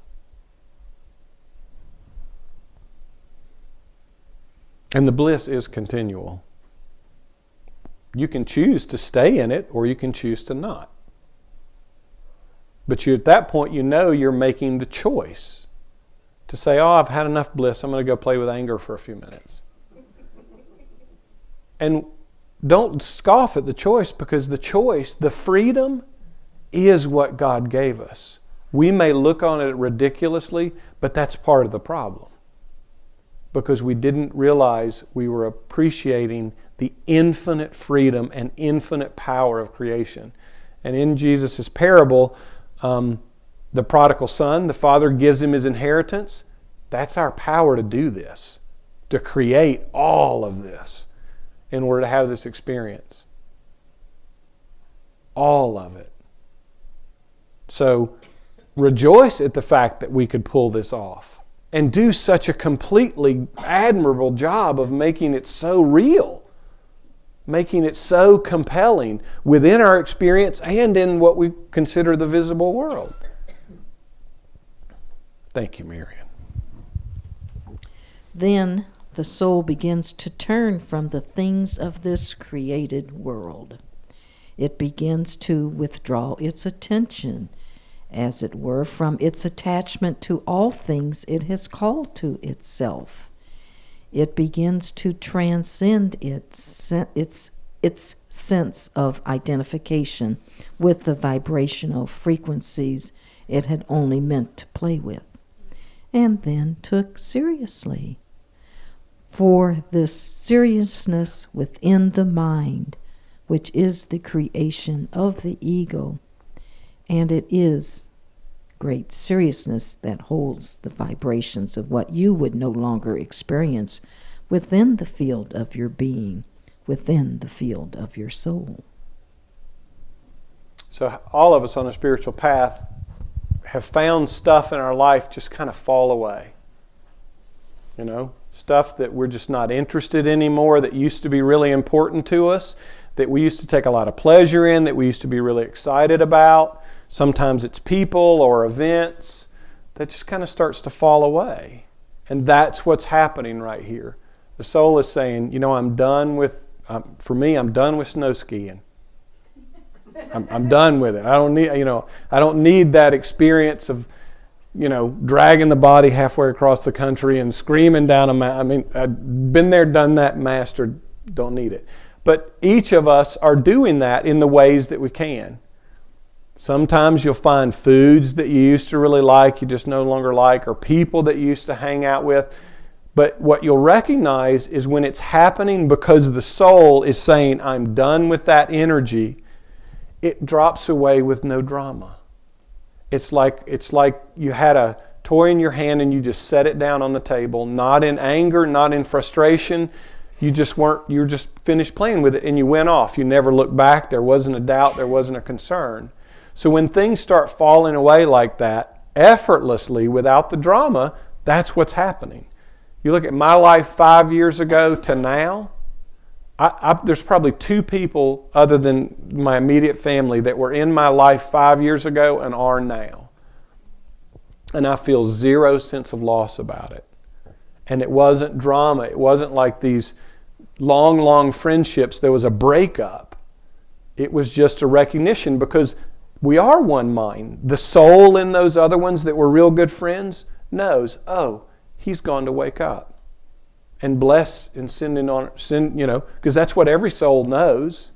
And the bliss is continual. You can choose to stay in it or you can choose to not. But at that point, you're making the choice to say, I've had enough bliss. I'm going to go play with anger for a few minutes. And don't scoff at the choice, because the choice, the freedom, is what God gave us. We may look on it ridiculously, but that's part of the problem. Because we didn't realize we were appreciating the infinite freedom and infinite power of creation. And in Jesus' parable, the prodigal son, the father gives him his inheritance. That's our power to do this, to create all of this in order to have this experience. All of it. So rejoice at the fact that we could pull this off. And do such a completely admirable job of making it so real, making it so compelling within our experience and in what we consider the visible world. Thank you, Marion. Then the soul begins to turn from the things of this created world. It begins to withdraw its attention, as it were, from its attachment to all things it has called to itself. It begins to transcend its sense of identification with the vibrational frequencies it had only meant to play with, and then took seriously. For this seriousness within the mind, which is the creation of the ego, and it is great seriousness that holds the vibrations of what you would no longer experience within the field of your being, within the field of your soul. So all of us on a spiritual path have found stuff in our life just kind of fall away. Stuff that we're just not interested in anymore, that used to be really important to us, that we used to take a lot of pleasure in, that we used to be really excited about. Sometimes it's people or events that just kind of starts to fall away. And that's what's happening right here. The soul is saying, I'm done with, for me, I'm done with snow skiing. I'm done with it. I don't need that experience of, dragging the body halfway across the country and screaming down a mountain. I've been there, done that, mastered, don't need it. But each of us are doing that in the ways that we can. Sometimes you'll find foods that you used to really like, you just no longer like, or people that you used to hang out with. But what you'll recognize is when it's happening because the soul is saying, I'm done with that energy, it drops away with no drama. It's like you had a toy in your hand and you just set it down on the table, not in anger, not in frustration. You were just finished playing with it and you went off. You never looked back. There wasn't a doubt. There wasn't a concern. So when things start falling away like that, effortlessly, without the drama, that's what's happening. You look at my life 5 years ago to now, there's probably 2 people other than my immediate family that were in my life 5 years ago and are now. And I feel zero sense of loss about it. And it wasn't drama. It wasn't like these long, long friendships. There was a breakup. It was just a recognition, because we are one mind. The soul in those other ones that were real good friends knows, oh, he's gone to wake up and bless and send, because that's what every soul knows.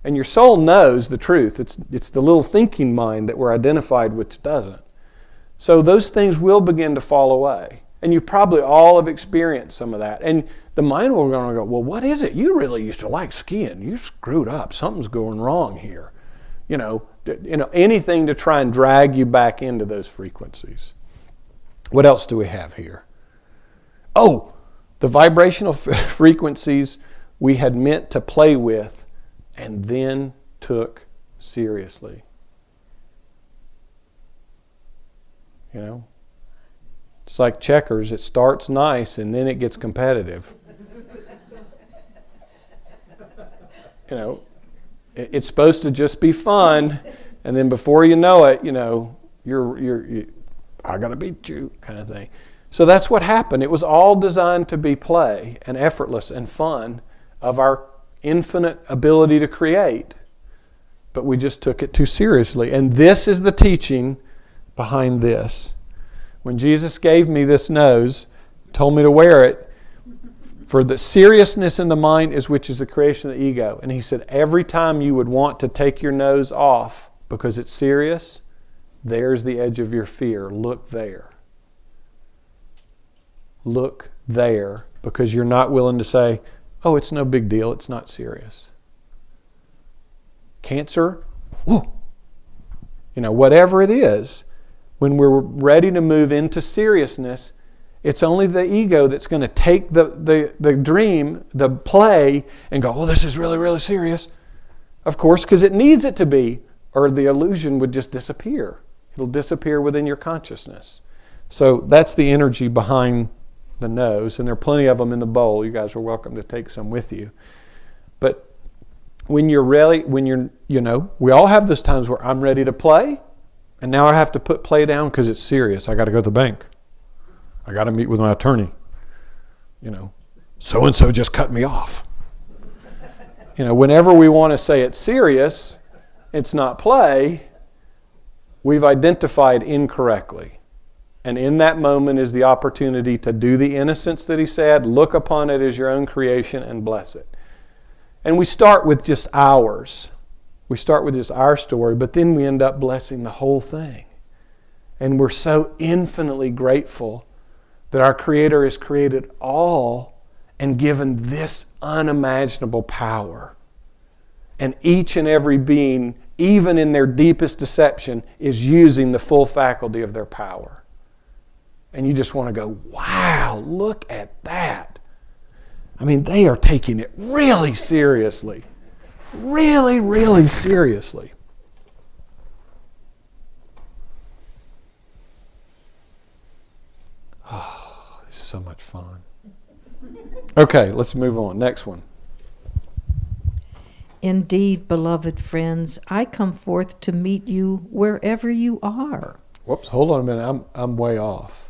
And your soul knows the truth. It's the little thinking mind that we're identified with doesn't. So those things will begin to fall away. And you probably all have experienced some of that. And the mind will go, well, what is it? You really used to like skiing. You screwed up. Something's going wrong here. Anything to try and drag you back into those frequencies. What else do we have here? Oh, the vibrational frequencies we had meant to play with and then took seriously. It's like checkers. It starts nice and then it gets competitive. It's supposed to just be fun, and then before you know it, you're I gotta beat you kind of thing. So that's what happened. It was all designed to be play and effortless and fun of our infinite ability to create, but we just took it too seriously. And this is the teaching behind this. When Jesus gave me this nose, told me to wear it, for the seriousness in the mind is which is the creation of the ego. And he said, every time you would want to take your nose off because it's serious, there's the edge of your fear. Look there. Look there, because you're not willing to say, oh, it's no big deal. It's not serious. Cancer, whoo. Whatever it is, when we're ready to move into seriousness, it's only the ego that's going to take the dream, the play, and go, oh, this is really, really serious. Of course, because it needs it to be, or the illusion would just disappear. It'll disappear within your consciousness. So that's the energy behind the nose, and there are plenty of them in the bowl. You guys are welcome to take some with you. But when you're really, we all have those times where I'm ready to play, and now I have to put play down because it's serious. I got to go to the bank. I got to meet with my attorney. So-and-so just cut me off. Whenever we want to say it's serious, it's not play, we've identified incorrectly. And in that moment is the opportunity to do the innocence that he said, look upon it as your own creation and bless it. And we start with just ours. We start with just our story, but then we end up blessing the whole thing. And we're so infinitely grateful that our Creator has created all and given this unimaginable power. And each and every being, even in their deepest deception, is using the full faculty of their power. And you just want to go, wow, look at that. I mean, they are taking it really seriously. Really, really seriously. Oh, this is so much fun. Okay, let's move on. Next one. Indeed, beloved friends, I come forth to meet you wherever you are. Whoops, hold on a minute. I'm way off.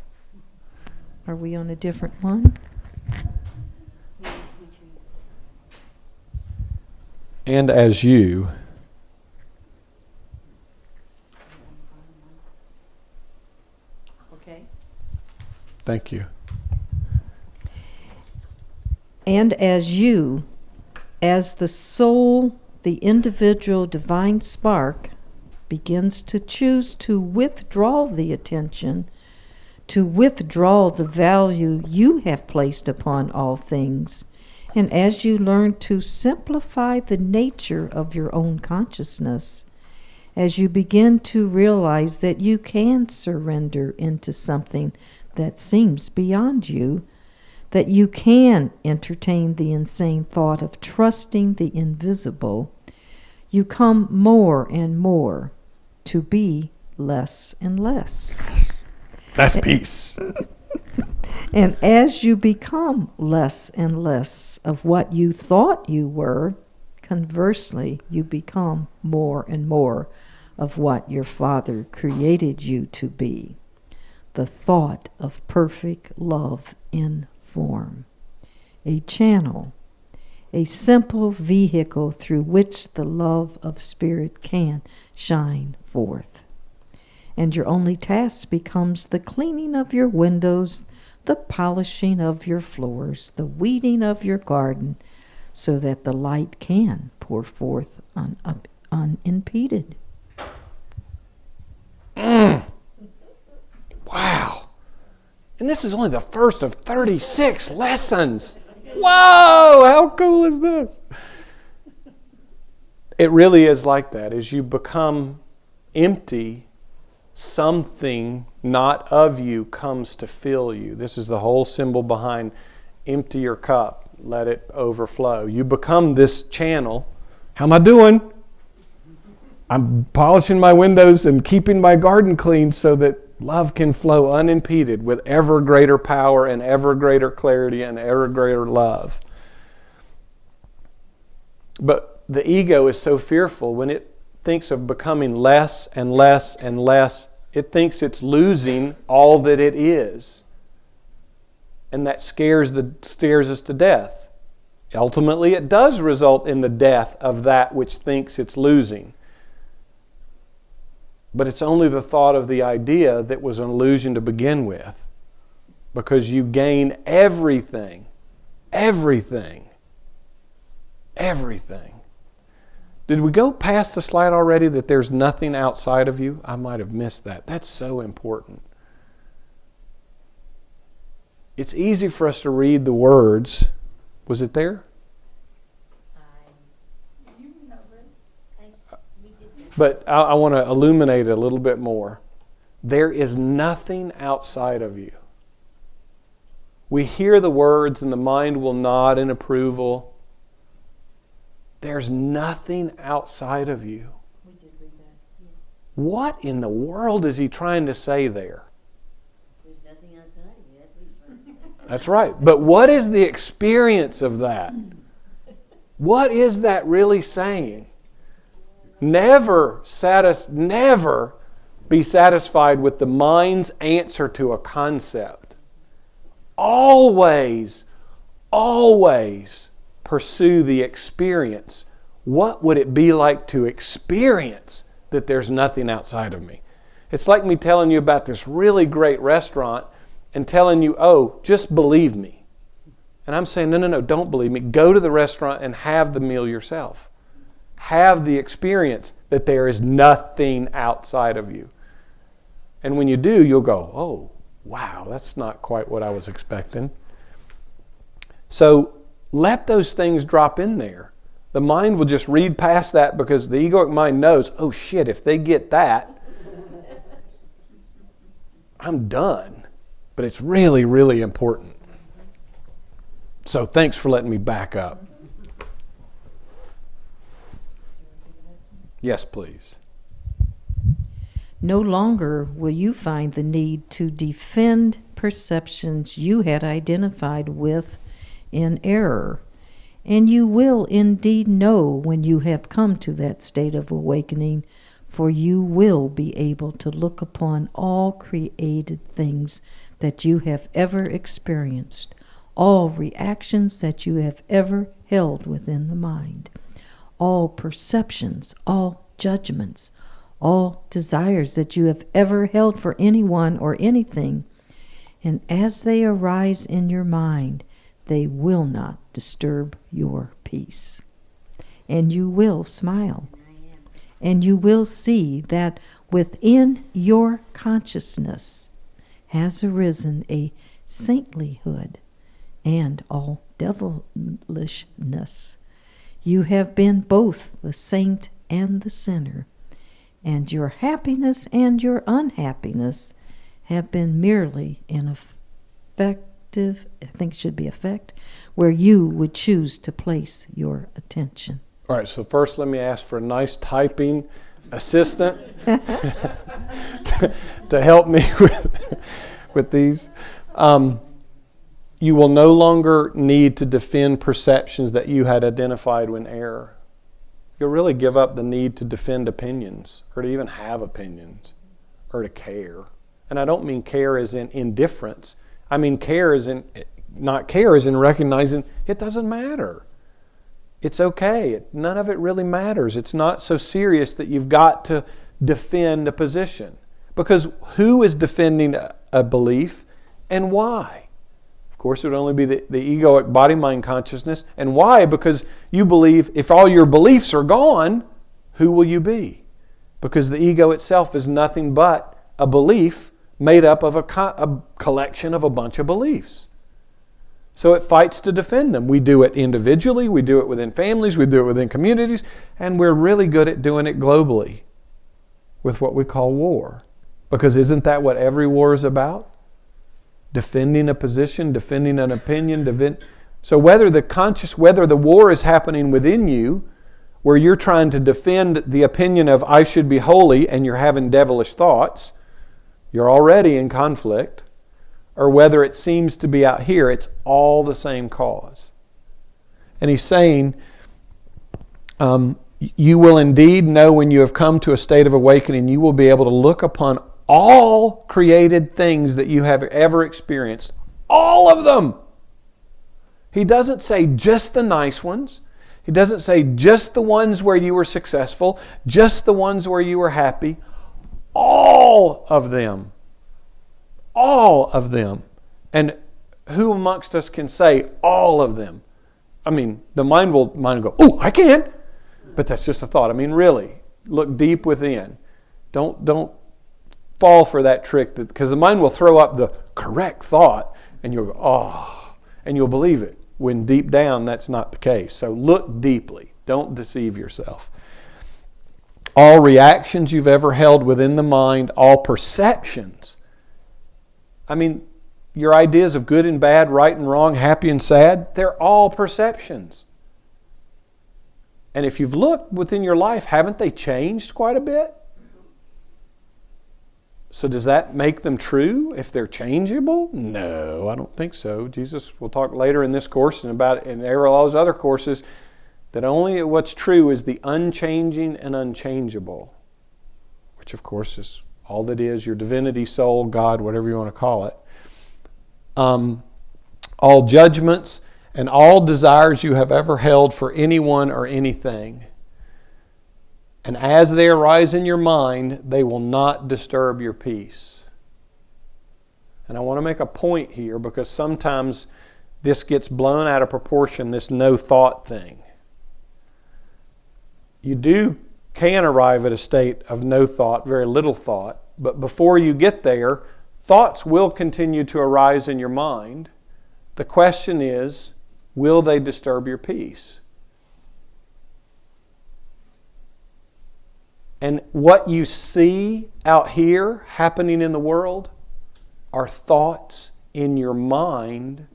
Are we on a different one? And as you. Okay. Thank you. And as you, as the soul, the individual divine spark, begins to choose to withdraw the attention, to withdraw the value you have placed upon all things, and as you learn to simplify the nature of your own consciousness, as you begin to realize that you can surrender into something that seems beyond you, that you can entertain the insane thought of trusting the invisible, you come more and more to be less and less. That's peace. And as you become less and less of what you thought you were, conversely, you become more and more of what your Father created you to be. The thought of perfect love in form. A channel, a simple vehicle through which the love of Spirit can shine forth. And your only task becomes the cleaning of your windows, the polishing of your floors, the weeding of your garden, so that the light can pour forth unimpeded. Wow. And this is only the first of 36 lessons. Whoa, how cool is this? It really is like that. As you become empty, something not of you comes to fill you. This is the whole symbol behind empty your cup, let it overflow. You become this channel. How am I doing? I'm polishing my windows and keeping my garden clean so that love can flow unimpeded with ever greater power and ever greater clarity and ever greater love. But the ego is so fearful when it thinks of becoming less and less and less. It thinks it's losing all that it is. And that scares us to death. Ultimately, it does result in the death of that which thinks it's losing. But it's only the thought of the idea that was an illusion to begin with. Because you gain everything. Everything. Everything. Did we go past the slide already that there's nothing outside of you? I might have missed that. That's so important. It's easy for us to read the words. Was it there? But I want to illuminate it a little bit more. There is nothing outside of you. We hear the words and the mind will nod in approval. There's nothing outside of you. We did read that. Yeah. What in the world is he trying to say there? There's nothing outside of you. That's what he's trying to say. That's right. But what is the experience of that? What is that really saying? Never be satisfied with the mind's answer to a concept. Always pursue the experience. What would it be like to experience that there's nothing outside of me? It's like me telling you about this really great restaurant and telling you, oh, just believe me. And I'm saying, no, don't believe me. Go to the restaurant and have the meal yourself. Have the experience that there is nothing outside of you. And when you do, you'll go, oh, wow, that's not quite what I was expecting. So let those things drop in there. The mind will just read past that because the egoic mind knows, oh shit, if they get that, I'm done. But it's really, really important. So thanks for letting me back up. Yes, please. No longer will you find the need to defend perceptions you had identified with in error. And you will indeed know when you have come to that state of awakening, for you will be able to look upon all created things that you have ever experienced, all reactions that you have ever held within the mind, all perceptions, all judgments, all desires that you have ever held for anyone or anything. And as they arise in your mind, they will not disturb your peace. And you will smile. And you will see that within your consciousness has arisen a saintlyhood and all devilishness. You have been both the saint and the sinner, and your happiness and your unhappiness have been merely an effective, I think it should be effect, where you would choose to place your attention. All right, so first let me ask for a nice typing assistant to help me with these. You will no longer need to defend perceptions that you had identified when error. You'll really give up the need to defend opinions or to even have opinions or to care. And I don't mean care as in indifference. I mean care as in, not care as in recognizing it doesn't matter. It's okay. None of it really matters. It's not so serious that you've got to defend a position. Because who is defending a belief and why? Of course, it would only be the egoic body-mind consciousness. And why? Because you believe if all your beliefs are gone, who will you be? Because the ego itself is nothing but a belief made up of a collection of a bunch of beliefs. So it fights to defend them. We do it individually, we do it within families, we do it within communities, and we're really good at doing it globally with what we call war. Because isn't that what every war is about? Defending a position, defending an opinion. So whether the war is happening within you, where you're trying to defend the opinion of I should be holy and you're having devilish thoughts, you're already in conflict. Or whether it seems to be out here, it's all the same cause. And he's saying, you will indeed know when you have come to a state of awakening, you will be able to look upon all created things that you have ever experienced. All of them. He doesn't say just the nice ones. He doesn't say just the ones where you were successful, just the ones where you were happy. All of them. All of them. And who amongst us can say all of them? I mean, the mind will go, oh, I can. But that's just a thought. I mean, really, look deep within. Don't fall for that trick, because the mind will throw up the correct thought and you'll go, oh, and you'll believe it, when deep down that's not the case. So look deeply. Don't deceive yourself. All reactions you've ever held within the mind, all perceptions. I mean, your ideas of good and bad, right and wrong, happy and sad, they're all perceptions. And if you've looked within your life, haven't they changed quite a bit? So does that make them true if they're changeable? No, I don't think so. Jesus will talk later in this course and about in all those other courses that only what's true is the unchanging and unchangeable, which of course is all that is, your divinity, soul, God, whatever you want to call it. All judgments and all desires you have ever held for anyone or anything. And as they arise in your mind, they will not disturb your peace. And I want to make a point here, because sometimes this gets blown out of proportion, this no thought thing. You can arrive at a state of no thought, very little thought, but before you get there, thoughts will continue to arise in your mind. The question is, will they disturb your peace? And what you see out here happening in the world are thoughts in your mind,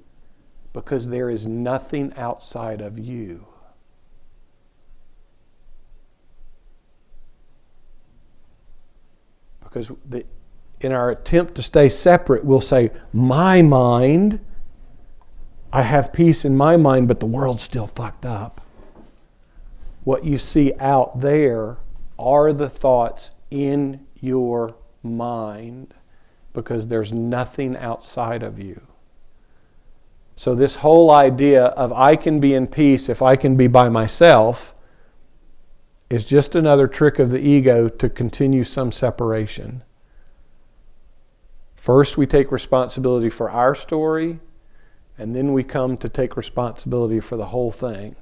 because there is nothing outside of you. Because in our attempt to stay separate, we'll say, my mind, I have peace in my mind, but the world's still fucked up. What you see out there are the thoughts in your mind, because there's nothing outside of you. So this whole idea of I can be in peace if I can be by myself is just another trick of the ego to continue some separation. First, we take responsibility for our story, and then we come to take responsibility for the whole thing.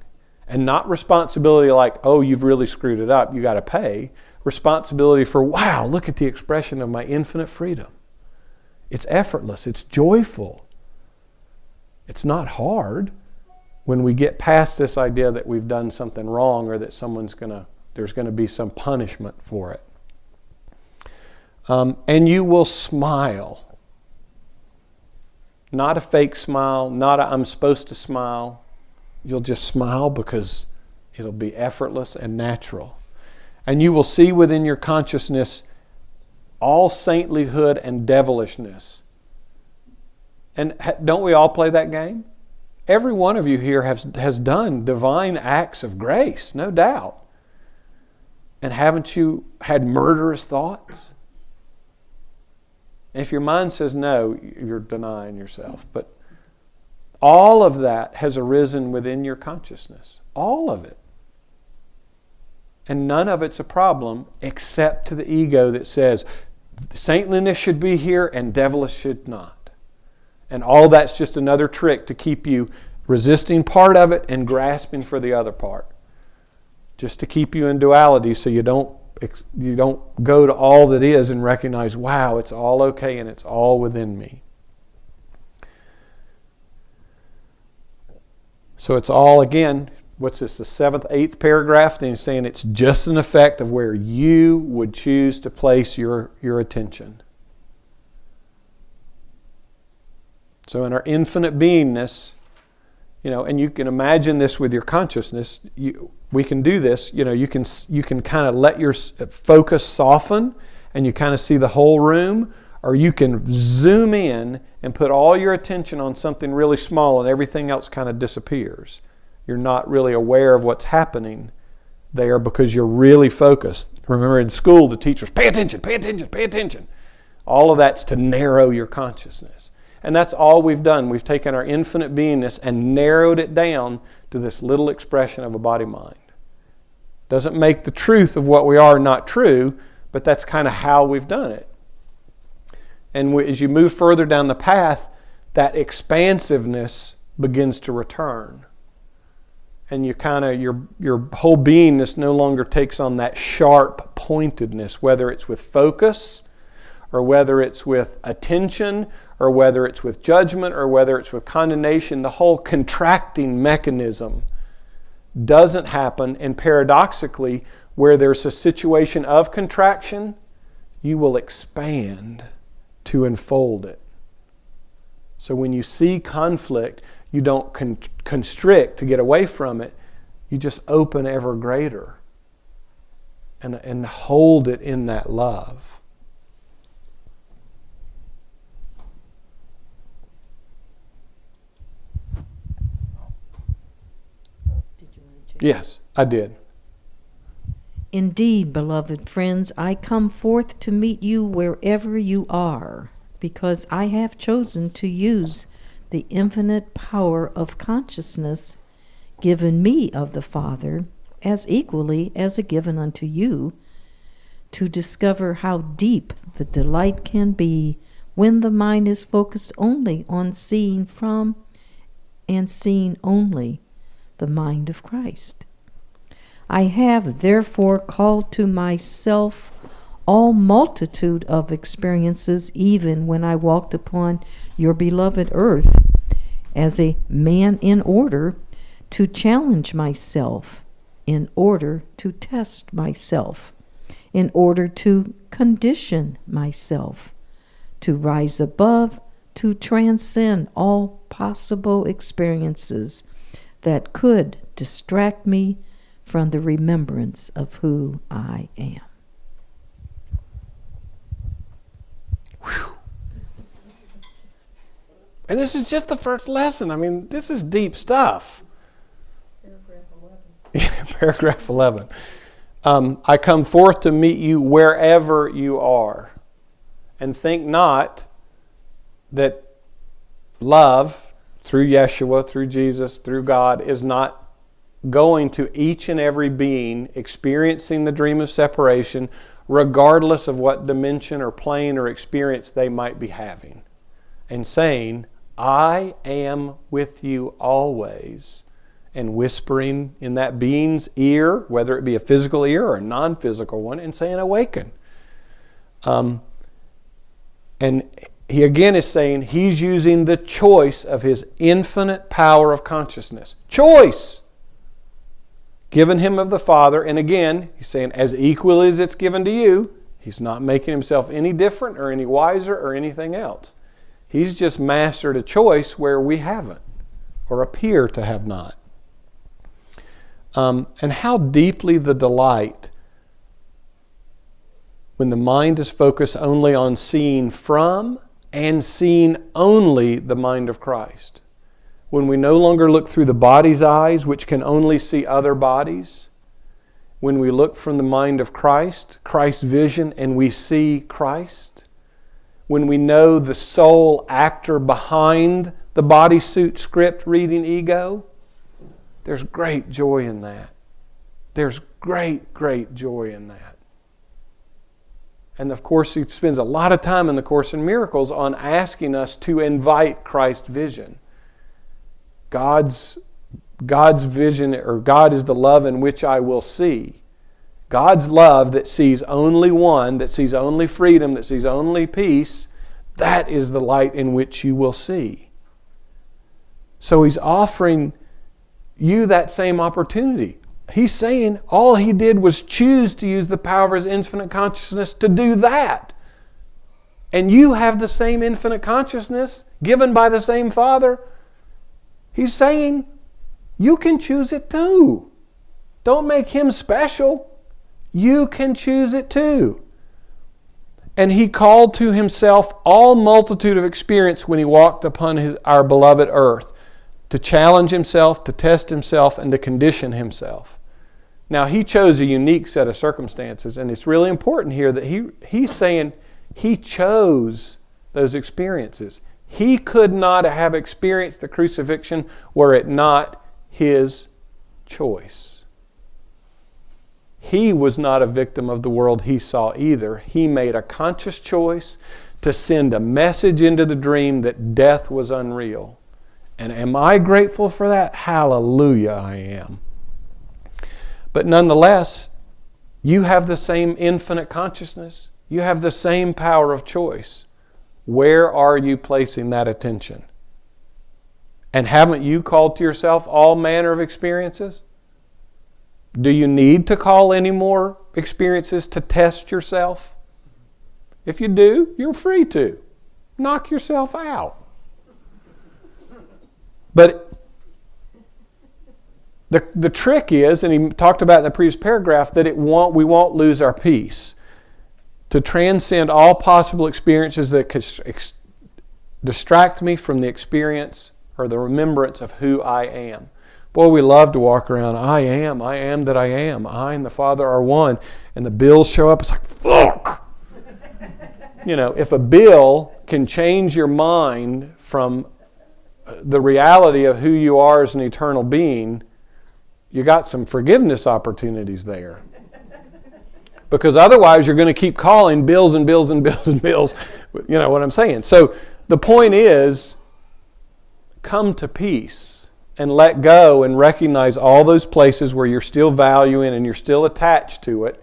And not responsibility like, oh, you've really screwed it up, you got to pay. Responsibility for, wow, look at the expression of my infinite freedom. It's effortless, it's joyful. It's not hard when we get past this idea that we've done something wrong, or that there's going to be some punishment for it. And you will smile. Not a fake smile, not a I'm supposed to smile. You'll just smile because it'll be effortless and natural. And you will see within your consciousness all saintlyhood and devilishness. And don't we all play that game? Every one of you here has done divine acts of grace, no doubt. And haven't you had murderous thoughts? If your mind says no, you're denying yourself. But all of that has arisen within your consciousness. All of it. And none of it's a problem except to the ego that says saintliness should be here and devilish should not. And all that's just another trick to keep you resisting part of it and grasping for the other part. Just to keep you in duality so you don't go to all that is and recognize, wow, it's all okay and it's all within me. So it's all, again, what's this, the 7th, 8th paragraph? And he's saying it's just an effect of where you would choose to place your attention. So in our infinite beingness, and you can imagine this with your consciousness, we can do this, you can kind of let your focus soften and you kind of see the whole room, or you can zoom in and put all your attention on something really small and everything else kind of disappears. You're not really aware of what's happening there because you're really focused. Remember in school, the teachers, pay attention, pay attention, pay attention. All of that's to narrow your consciousness. And that's all we've done. We've taken our infinite beingness and narrowed it down to this little expression of a body-mind. Doesn't make the truth of what we are not true, but that's kind of how we've done it. And as you move further down the path, that expansiveness begins to return. And you kind of, your whole beingness no longer takes on that sharp pointedness, whether it's with focus, or whether it's with attention, or whether it's with judgment, or whether it's with condemnation. The whole contracting mechanism doesn't happen. And paradoxically, where there's a situation of contraction, you will expand to enfold it. So when you see conflict, you don't constrict to get away from it. You just open ever greater and hold it in that love. Did you want to change? Yes, I did. Indeed, beloved friends, I come forth to meet you wherever you are, because I have chosen to use the infinite power of consciousness given me of the Father, as equally as a given unto you, to discover how deep the delight can be when the mind is focused only on seeing from and seeing only the mind of Christ. I have therefore called to myself all multitude of experiences, even when I walked upon your beloved earth, as a man in order to challenge myself, in order to test myself, in order to condition myself, to rise above, to transcend all possible experiences that could distract me from the remembrance of who I am. Whew. And this is just the first lesson. I mean, this is deep stuff. Paragraph 11. I come forth to meet you wherever you are. And think not that love, through Yeshua, through Jesus, through God, is not going to each and every being experiencing the dream of separation, regardless of what dimension or plane or experience they might be having, and saying, I am with you always, and whispering in that being's ear, whether it be a physical ear or a non-physical one, and saying, awaken. And he again is saying he's using the choice of his infinite power of consciousness. Choice! Given him of the Father, and again, he's saying, as equally as it's given to you, He's not making himself any different or any wiser or anything else. He's just mastered a choice where we haven't or appear to have not. And how deeply the delight when the mind is focused only on seeing from and seeing only the mind of Christ. When we no longer look through the body's eyes, which can only see other bodies. When we look from the mind of Christ, Christ's vision, and we see Christ. When we know the sole actor behind the bodysuit script reading ego, there's great joy in that. There's great, great joy in that. And of course, he spends a lot of time in the Course in Miracles on asking us to invite Christ's vision. God's vision, or God is the love in which I will see. God's love that sees only one, that sees only freedom, that sees only peace, that is the light in which you will see. So he's offering you that same opportunity. He's saying all he did was choose to use the power of his infinite consciousness to do that. And you have the same infinite consciousness given by the same Father. He's saying you can choose it too. Don't make him special. You can choose it too. And he called to himself all multitude of experience when he walked upon our beloved earth, to challenge himself, to test himself, and to condition himself. Now, he chose a unique set of circumstances, and it's really important here that he's saying he chose those experiences. He could not have experienced the crucifixion were it not his choice. He was not a victim of the world he saw either. He made a conscious choice to send a message into the dream that death was unreal. And am I grateful for that? Hallelujah, I am. But nonetheless, you have the same infinite consciousness. You have the same power of choice. Where are you placing that attention? And haven't you called to yourself all manner of experiences? Do you need to call any more experiences to test yourself? If you do, you're free to. Knock yourself out. But the trick is, and he talked about in the previous paragraph, that we won't lose our peace. To transcend all possible experiences that could distract me from the experience or the remembrance of who I am. Boy, we love to walk around, I am that I am. I and the Father are one. And the bills show up, it's like, fuck! If a bill can change your mind from the reality of who you are as an eternal being, you got some forgiveness opportunities there. Because otherwise you're going to keep calling bills and bills and bills and bills. You know what I'm saying? So the point is, come to peace and let go and recognize all those places where you're still valuing and you're still attached to it.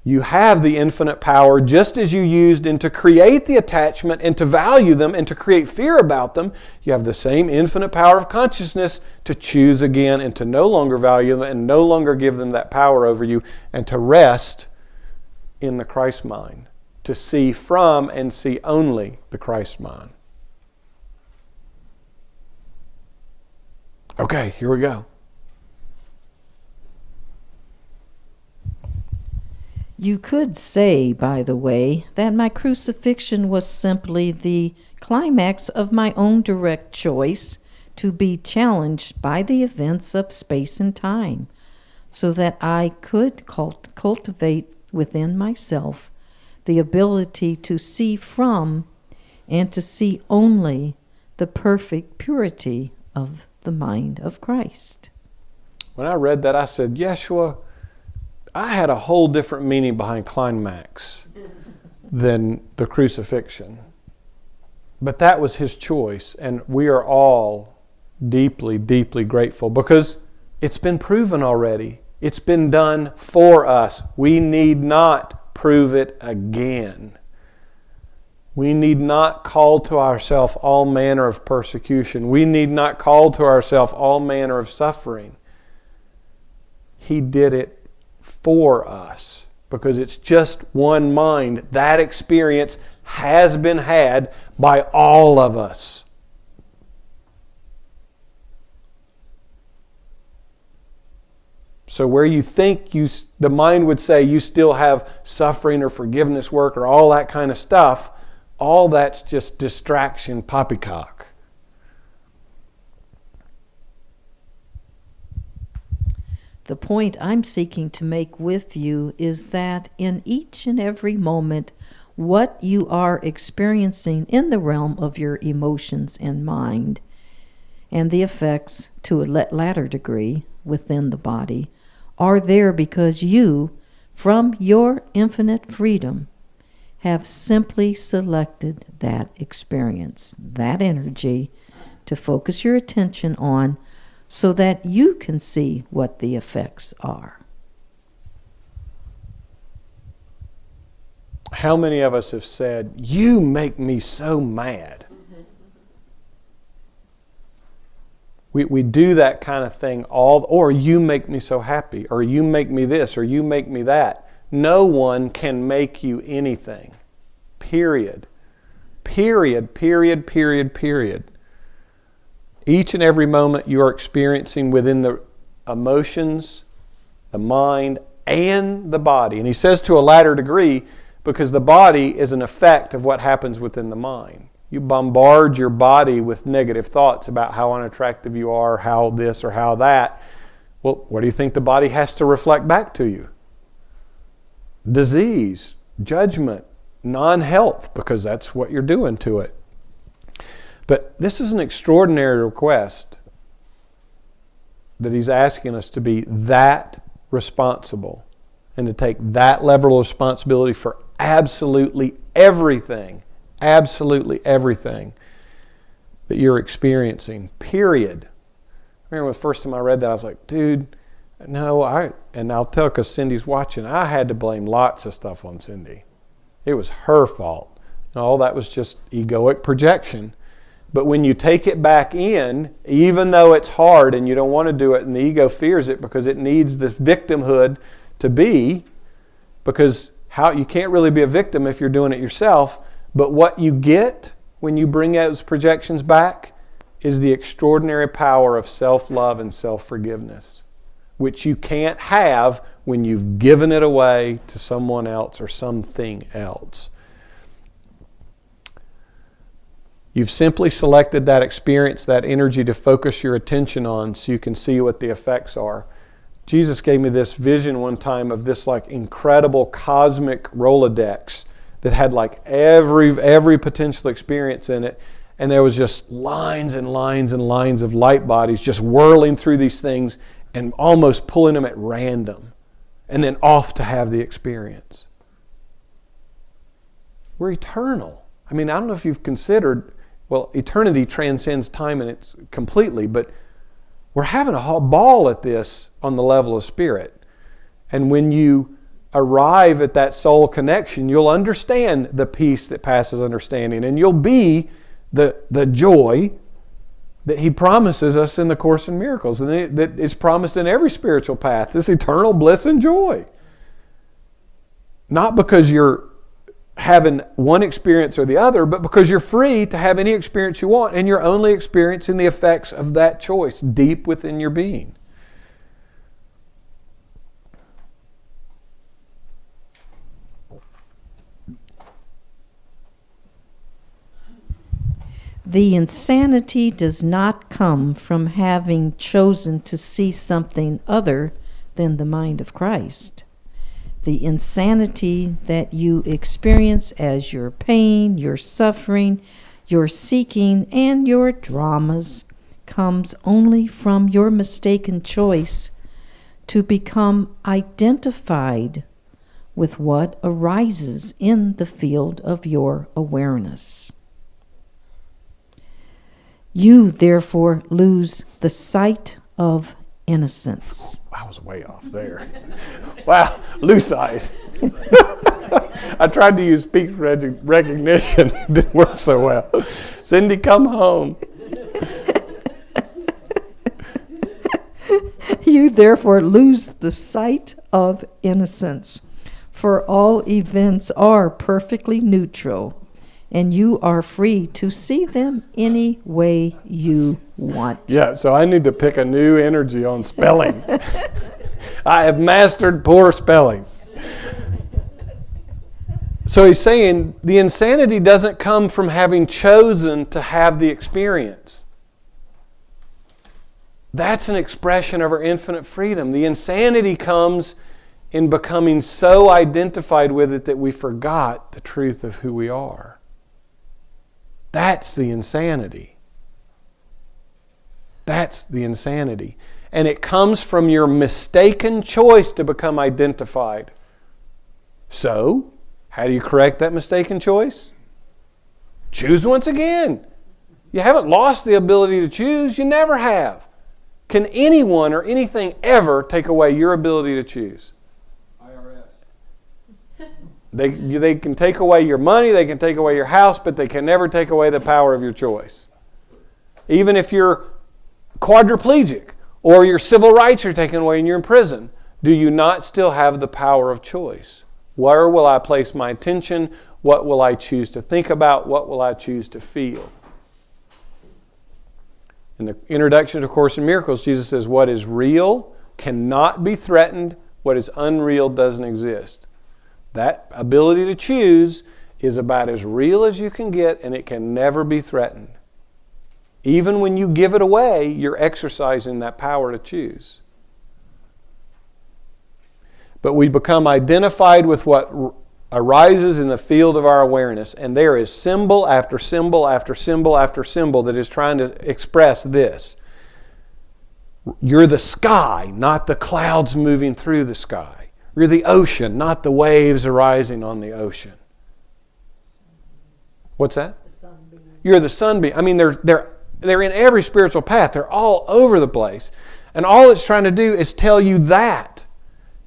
You have the infinite power just as you used and to create the attachment and to value them and to create fear about them. You have the same infinite power of consciousness to choose again and to no longer value them and no longer give them that power over you and to rest in the Christ mind. To see from and see only the Christ mind. Okay, here we go. You could say, by the way, that my crucifixion was simply the climax of my own direct choice to be challenged by the events of space and time, so that I could cultivate within myself the ability to see from and to see only the perfect purity of the mind of Christ. When I read that, I said, Jeshua, I had a whole different meaning behind climax than the crucifixion. But that was his choice, and we are all deeply, deeply grateful because it's been proven already. It's been done for us. We need not prove it again. We need not call to ourselves all manner of persecution. We need not call to ourselves all manner of suffering. He did it for us. because it's just one mind. That experience has been had by all of us. So where you think the mind would say you still have suffering or forgiveness work or all that kind of stuff, all that's just distraction poppycock. The point I'm seeking to make with you is that in each and every moment, what you are experiencing in the realm of your emotions and mind, and the effects to a latter degree within the body, are there because you, from your infinite freedom, have simply selected that experience, that energy, to focus your attention on so that you can see what the effects are. How many of us have said, "You make me so mad"? We do that kind of thing or "you make me so happy," or "you make me this," or "you make me that." No one can make you anything. Period. Period, period, period, period. Each and every moment you are experiencing within the emotions, the mind, and the body. And he says to a latter degree, because the body is an effect of what happens within the mind. You bombard your body with negative thoughts about how unattractive you are, how this or how that. Well, what do you think the body has to reflect back to you? Disease, judgment, non-health, because that's what you're doing to it. But this is an extraordinary request that he's asking us to be that responsible and to take that level of responsibility for absolutely everything that you're experiencing, period. I remember the first time I read that, I was like, dude, no, and I'll tell because Cindy's watching, I had to blame lots of stuff on Cindy. It was her fault. No, that was just egoic projection. But when you take it back in, even though it's hard and you don't want to do it and the ego fears it because it needs this victimhood to be, because you can't really be a victim if you're doing it yourself, but what you get when you bring those projections back is the extraordinary power of self-love and self-forgiveness, which you can't have when you've given it away to someone else or something else. You've simply selected that experience, that energy to focus your attention on so you can see what the effects are. Jesus gave me this vision one time of this like incredible cosmic Rolodex that had like every potential experience in it. And there was just lines and lines and lines of light bodies just whirling through these things and almost pulling them at random and then off to have the experience. We're eternal. I mean, I don't know if you've considered, well, eternity transcends time and it's completely, but we're having a ball at this on the level of spirit. And when you arrive at that soul connection, you'll understand the peace that passes understanding, and you'll be the joy that he promises us in the Course in Miracles, and that is promised in every spiritual path, this eternal bliss and joy. Not because you're having one experience or the other, but because you're free to have any experience you want, and you're only experiencing the effects of that choice deep within your being. The insanity does not come from having chosen to see something other than the mind of Christ. The insanity that you experience as your pain, your suffering, your seeking, and your dramas comes only from your mistaken choice to become identified with what arises in the field of your awareness. You, therefore, lose the sight of innocence. I was way off there. Wow, lose sight. I tried to use speech recognition. It didn't work so well. Cindy, come home. You, therefore, lose the sight of innocence. For all events are perfectly neutral, and you are free to see them any way you want. Yeah, so I need to pick a new energy on spelling. I have mastered poor spelling. So he's saying the insanity doesn't come from having chosen to have the experience. That's an expression of our infinite freedom. The insanity comes in becoming so identified with it that we forgot the truth of who we are. That's the insanity. That's the insanity. And it comes from your mistaken choice to become identified. So, how do you correct that mistaken choice? Choose once again. You haven't lost the ability to choose. You never have. Can anyone or anything ever take away your ability to choose? IRS. They can take away your money, they can take away your house, but they can never take away the power of your choice. Even if you're quadriplegic or your civil rights are taken away and you're in prison, do you not still have the power of choice? Where will I place my attention? What will I choose to think about? What will I choose to feel? In the introduction to Course in Miracles, Jesus says, what is real cannot be threatened. What is unreal doesn't exist. That ability to choose is about as real as you can get, and it can never be threatened. Even when you give it away, you're exercising that power to choose. But we become identified with what arises in the field of our awareness, and there is symbol after symbol after symbol after symbol that is trying to express this. You're the sky, not the clouds moving through the sky. You're the ocean, not the waves arising on the ocean. What's that? The sunbeam. You're the sunbeam. I mean, they're in every spiritual path. They're all over the place. And all it's trying to do is tell you that.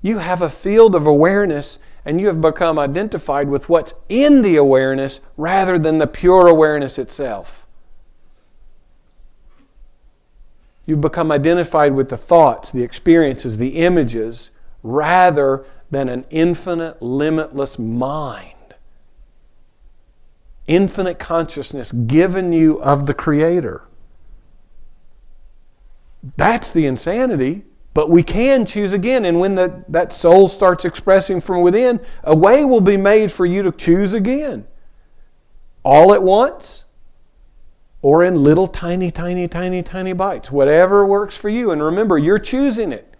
You have a field of awareness, and you have become identified with what's in the awareness rather than the pure awareness itself. You've become identified with the thoughts, the experiences, the images, rather than an infinite, limitless mind. Infinite consciousness given you of the Creator. That's the insanity. But we can choose again, and when that soul starts expressing from within, a way will be made for you to choose again. All at once, or in little tiny, tiny, tiny, tiny bites. Whatever works for you. And remember, you're choosing it.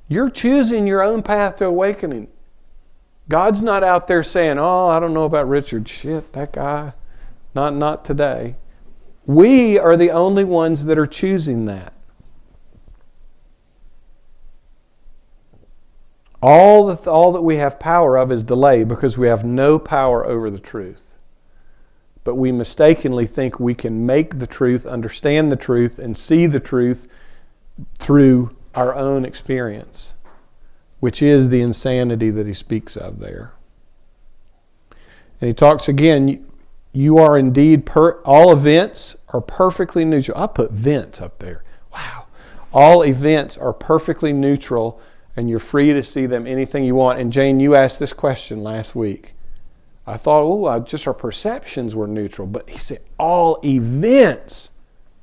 You're choosing your own path to awakening. God's not out there saying, oh, I don't know about Richard. Shit, that guy. Not today. We are the only ones that are choosing that. All that we have power of is delay because we have no power over the truth. But we mistakenly think we can make the truth, understand the truth, and see the truth through our own experience, which is the insanity that he speaks of there. And he talks again, you are indeed, all events are perfectly neutral. I'll put vents up there. Wow. All events are perfectly neutral, and you're free to see them anything you want. And Jane, you asked this question last week. I thought, just our perceptions were neutral. But he said, all events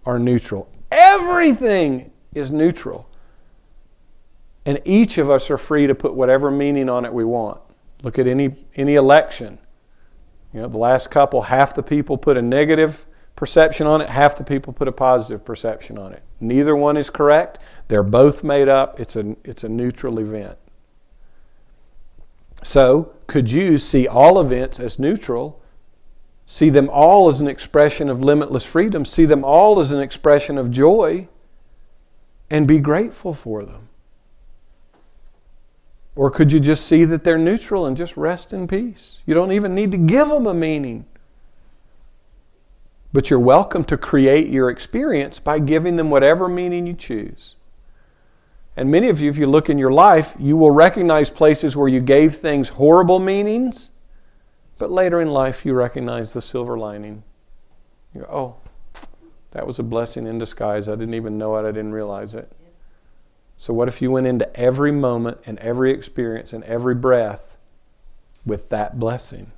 are neutral. Everything is neutral. And each of us are free to put whatever meaning on it we want. Look at any election. You know, the last couple, half the people put a negative perception on it, half the people put a positive perception on it. Neither one is correct. They're both made up. It's a neutral event. So, could you see all events as neutral, see them all as an expression of limitless freedom, see them all as an expression of joy, and be grateful for them? Or could you just see that they're neutral and just rest in peace? You don't even need to give them a meaning. But you're welcome to create your experience by giving them whatever meaning you choose. And many of you, if you look in your life, you will recognize places where you gave things horrible meanings, but later in life you recognize the silver lining. You go, oh, that was a blessing in disguise. I didn't even know it. I didn't realize it. So what if you went into every moment and every experience and every breath with that blessing?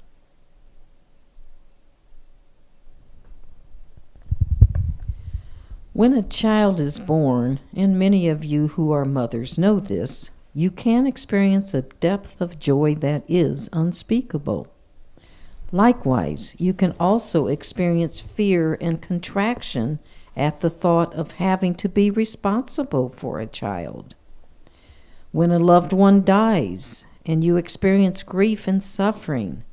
When a child is born, and many of you who are mothers know this, you can experience a depth of joy that is unspeakable. Likewise, you can also experience fear and contraction at the thought of having to be responsible for a child. When a loved one dies and you experience grief and suffering,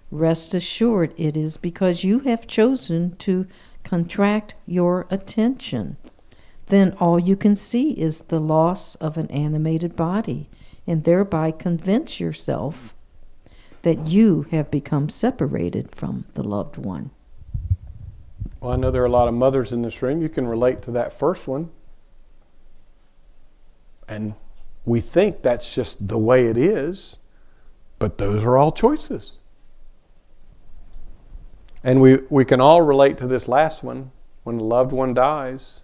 rest assured it is because you have chosen to contract your attention. Then all you can see is the loss of an animated body, and thereby convince yourself that you have become separated from the loved one. Well, I know there are a lot of mothers in this room. You can relate to that first one. And we think that's just the way it is, but those are all choices. And we can all relate to this last one, when a loved one dies.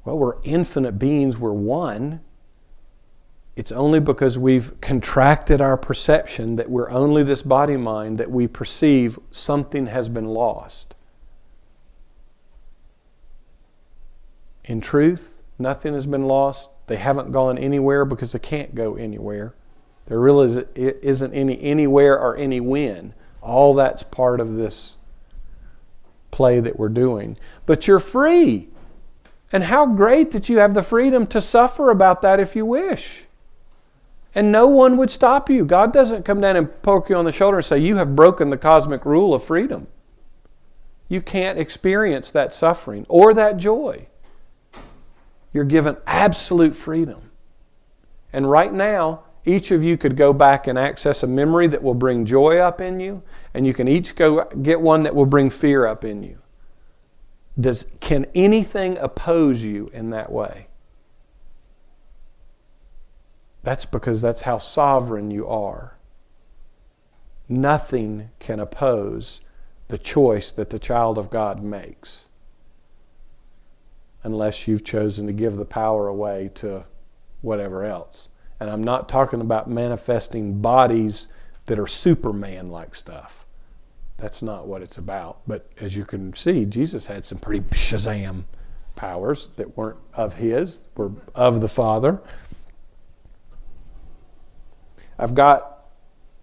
Well, we're infinite beings, we're one. It's only because we've contracted our perception that we're only this body mind that we perceive something has been lost. In truth, nothing has been lost. They haven't gone anywhere because they can't go anywhere. There really isn't any anywhere or any when. All that's part of this play that we're doing. But you're free. And how great that you have the freedom to suffer about that if you wish. And no one would stop you. God doesn't come down and poke you on the shoulder and say, you have broken the cosmic rule of freedom. You can't experience that suffering or that joy. You're given absolute freedom. And right now, each of you could go back and access a memory that will bring joy up in you, and you can each go get one that will bring fear up in you. Can anything oppose you in that way? That's because that's how sovereign you are. Nothing can oppose the choice that the child of God makes, unless you've chosen to give the power away to whatever else. And I'm not talking about manifesting bodies that are Superman-like stuff. That's not what it's about. But as you can see, Jesus had some pretty Shazam powers that weren't of His, were of the Father. I've got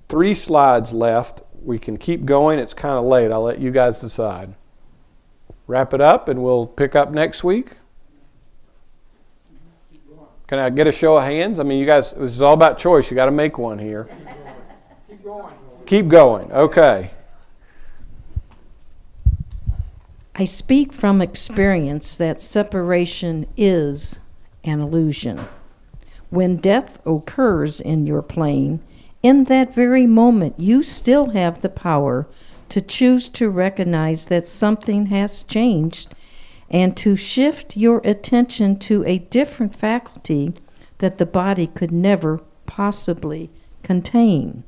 3 slides left. We can keep going. It's kind of late. I'll let you guys decide. Wrap it up and we'll pick up next week. Can I get a show of hands? I mean, you guys, this is all about choice. You got to make one here. Keep going. Keep going. Okay. I speak from experience that separation is an illusion. When death occurs in your plane, in that very moment, you still have the power to choose to recognize that something has changed and to shift your attention to a different faculty that the body could never possibly contain.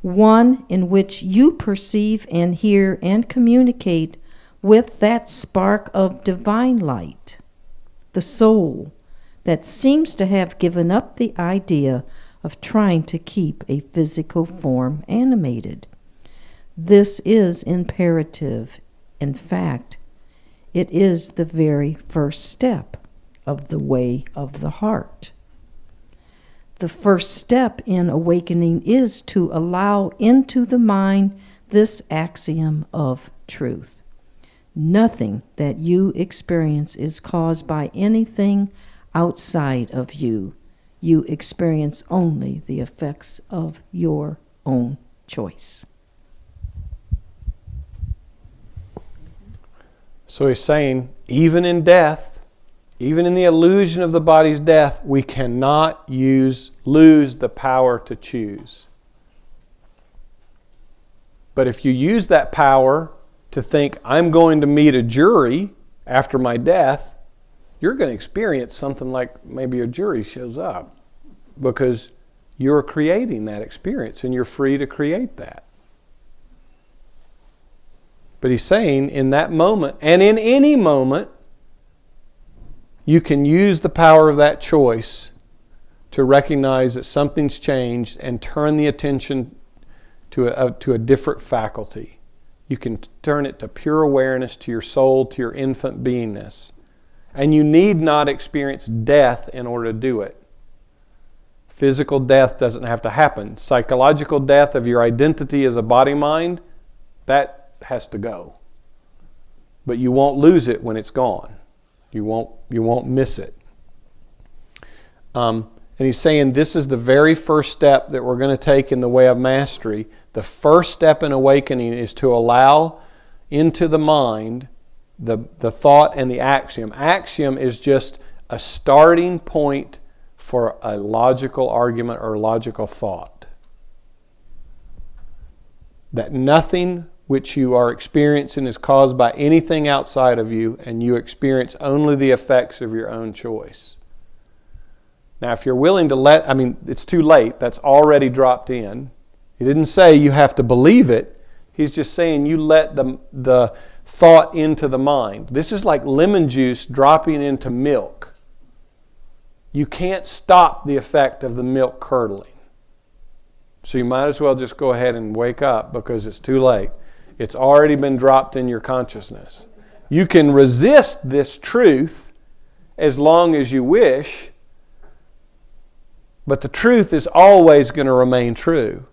One in which you perceive and hear and communicate with that spark of divine light, the soul that seems to have given up the idea of trying to keep a physical form animated. This is imperative. In fact, it is the very first step of the way of the heart. The first step in awakening is to allow into the mind this axiom of truth. Nothing that you experience is caused by anything outside of you. You experience only the effects of your own choice. So he's saying, even in death, even in the illusion of the body's death, we cannot lose the power to choose. But if you use that power to think, I'm going to meet a jury after my death, you're going to experience something like maybe a jury shows up, because you're creating that experience and you're free to create that. But he's saying in that moment, and in any moment, you can use the power of that choice to recognize that something's changed and turn the attention to a different faculty. You can turn it to pure awareness, to your soul, to your infant beingness. And you need not experience death in order to do it. Physical death doesn't have to happen. Psychological death of your identity as a body-mind, that has to go. But you won't lose it when it's gone. You won't miss it. And he's saying this is the very first step that we're going to take in the way of mastery. The first step in awakening is to allow into the mind the thought and the axiom. Axiom is just a starting point for a logical argument or logical thought. That nothing which you are experiencing is caused by anything outside of you, and you experience only the effects of your own choice. Now, if you're willing to it's too late. That's already dropped in. He didn't say you have to believe it. He's just saying you let the thought into the mind. This is like lemon juice dropping into milk. You can't stop the effect of the milk curdling. So you might as well just go ahead and wake up because it's too late. It's already been dropped in your consciousness. You can resist this truth as long as you wish, but the truth is always going to remain true.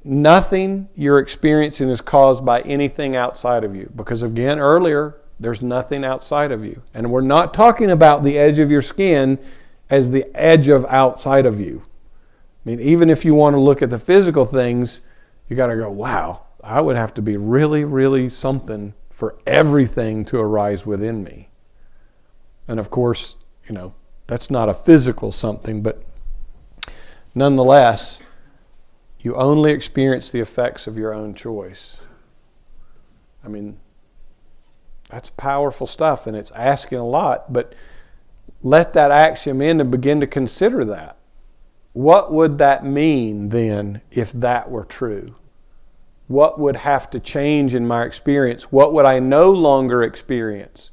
Nothing you're experiencing is caused by anything outside of you. Because again, earlier, there's nothing outside of you. And we're not talking about the edge of your skin as the edge of outside of you. I mean, even if you want to look at the physical things, you got to go, wow, I would have to be really, really something for everything to arise within me. And of course, that's not a physical something, but nonetheless, you only experience the effects of your own choice. I mean, that's powerful stuff, and it's asking a lot, but let that axiom in and begin to consider that. What would that mean then if that were true? What would have to change in my experience? What would I no longer experience?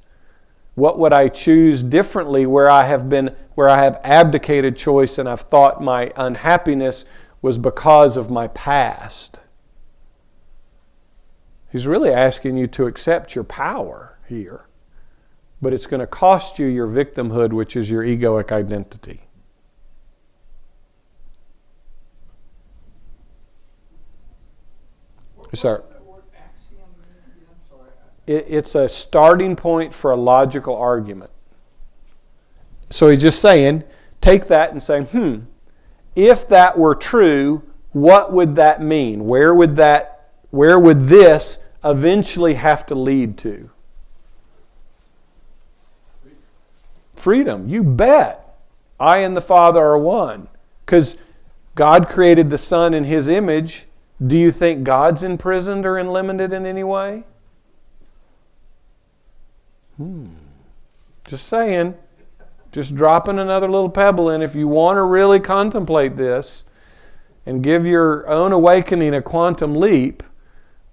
What would I choose differently where I have abdicated choice and I've thought my unhappiness was because of my past? He's really asking you to accept your power here. But it's going to cost you your victimhood, which is your egoic identity. Sorry. It's a starting point for a logical argument. So he's just saying, take that and say, if that were true, what would that mean? Where would this eventually have to lead to? Freedom. You bet. I and the Father are one. Because God created the Son in His image. Do you think God's imprisoned or limited in any way? Just saying. Just dropping another little pebble in. If you want to really contemplate this and give your own awakening a quantum leap,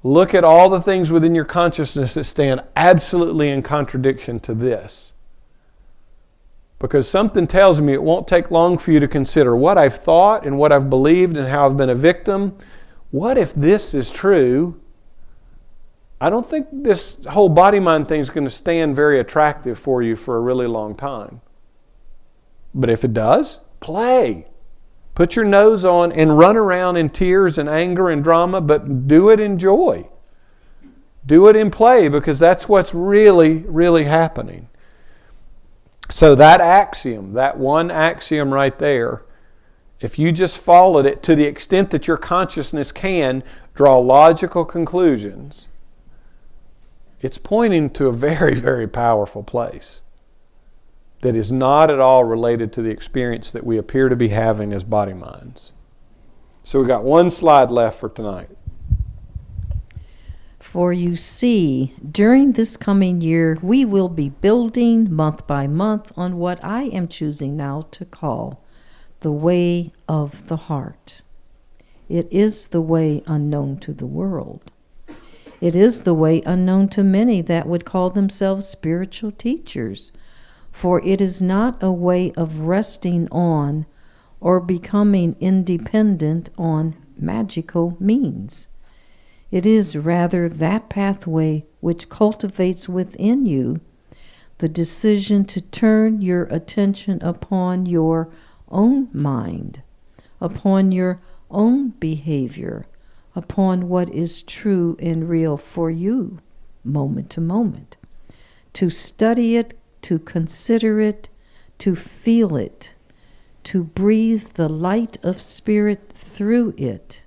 look at all the things within your consciousness that stand absolutely in contradiction to this. Because something tells me it won't take long for you to consider what I've thought and what I've believed and how I've been a victim. What if this is true? I don't think this whole body-mind thing is going to stand very attractive for you for a really long time. But if it does, play. Put your nose on and run around in tears and anger and drama, but do it in joy. Do it in play, because that's what's really, really happening. So that axiom, that one axiom right there, if you just followed it to the extent that your consciousness can draw logical conclusions, it's pointing to a very, very powerful place that is not at all related to the experience that we appear to be having as body minds. So we've got one slide left for tonight. For you see, during this coming year, we will be building month by month on what I am choosing now to call the way of the heart. It is the way unknown to the world. It is the way unknown to many that would call themselves spiritual teachers, For it is not a way of resting on or becoming independent on magical means. It is rather that pathway which cultivates within you the decision to turn your attention upon your own mind, upon your own behavior, upon what is true and real for you, moment to moment, to study it, to consider it, to feel it, to breathe the light of spirit through it,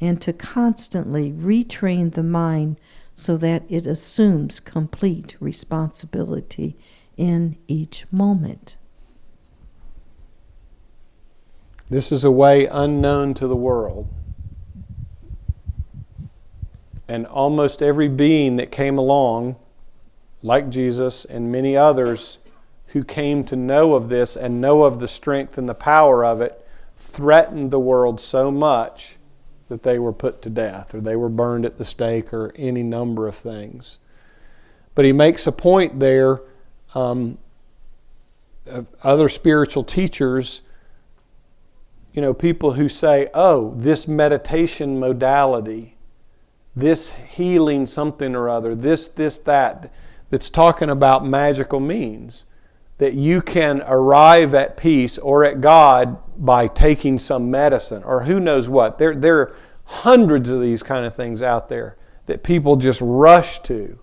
and to constantly retrain the mind so that it assumes complete responsibility in each moment. This is a way unknown to the world. And almost every being that came along, like Jesus and many others who came to know of this and know of the strength and the power of it, threatened the world so much that they were put to death or they were burned at the stake or any number of things. But he makes a point there of other spiritual teachers, people who say, oh, this meditation modality, this healing something or other, this, that, that's talking about magical means, that you can arrive at peace or at God by taking some medicine or who knows what. There are hundreds of these kind of things out there that people just rush to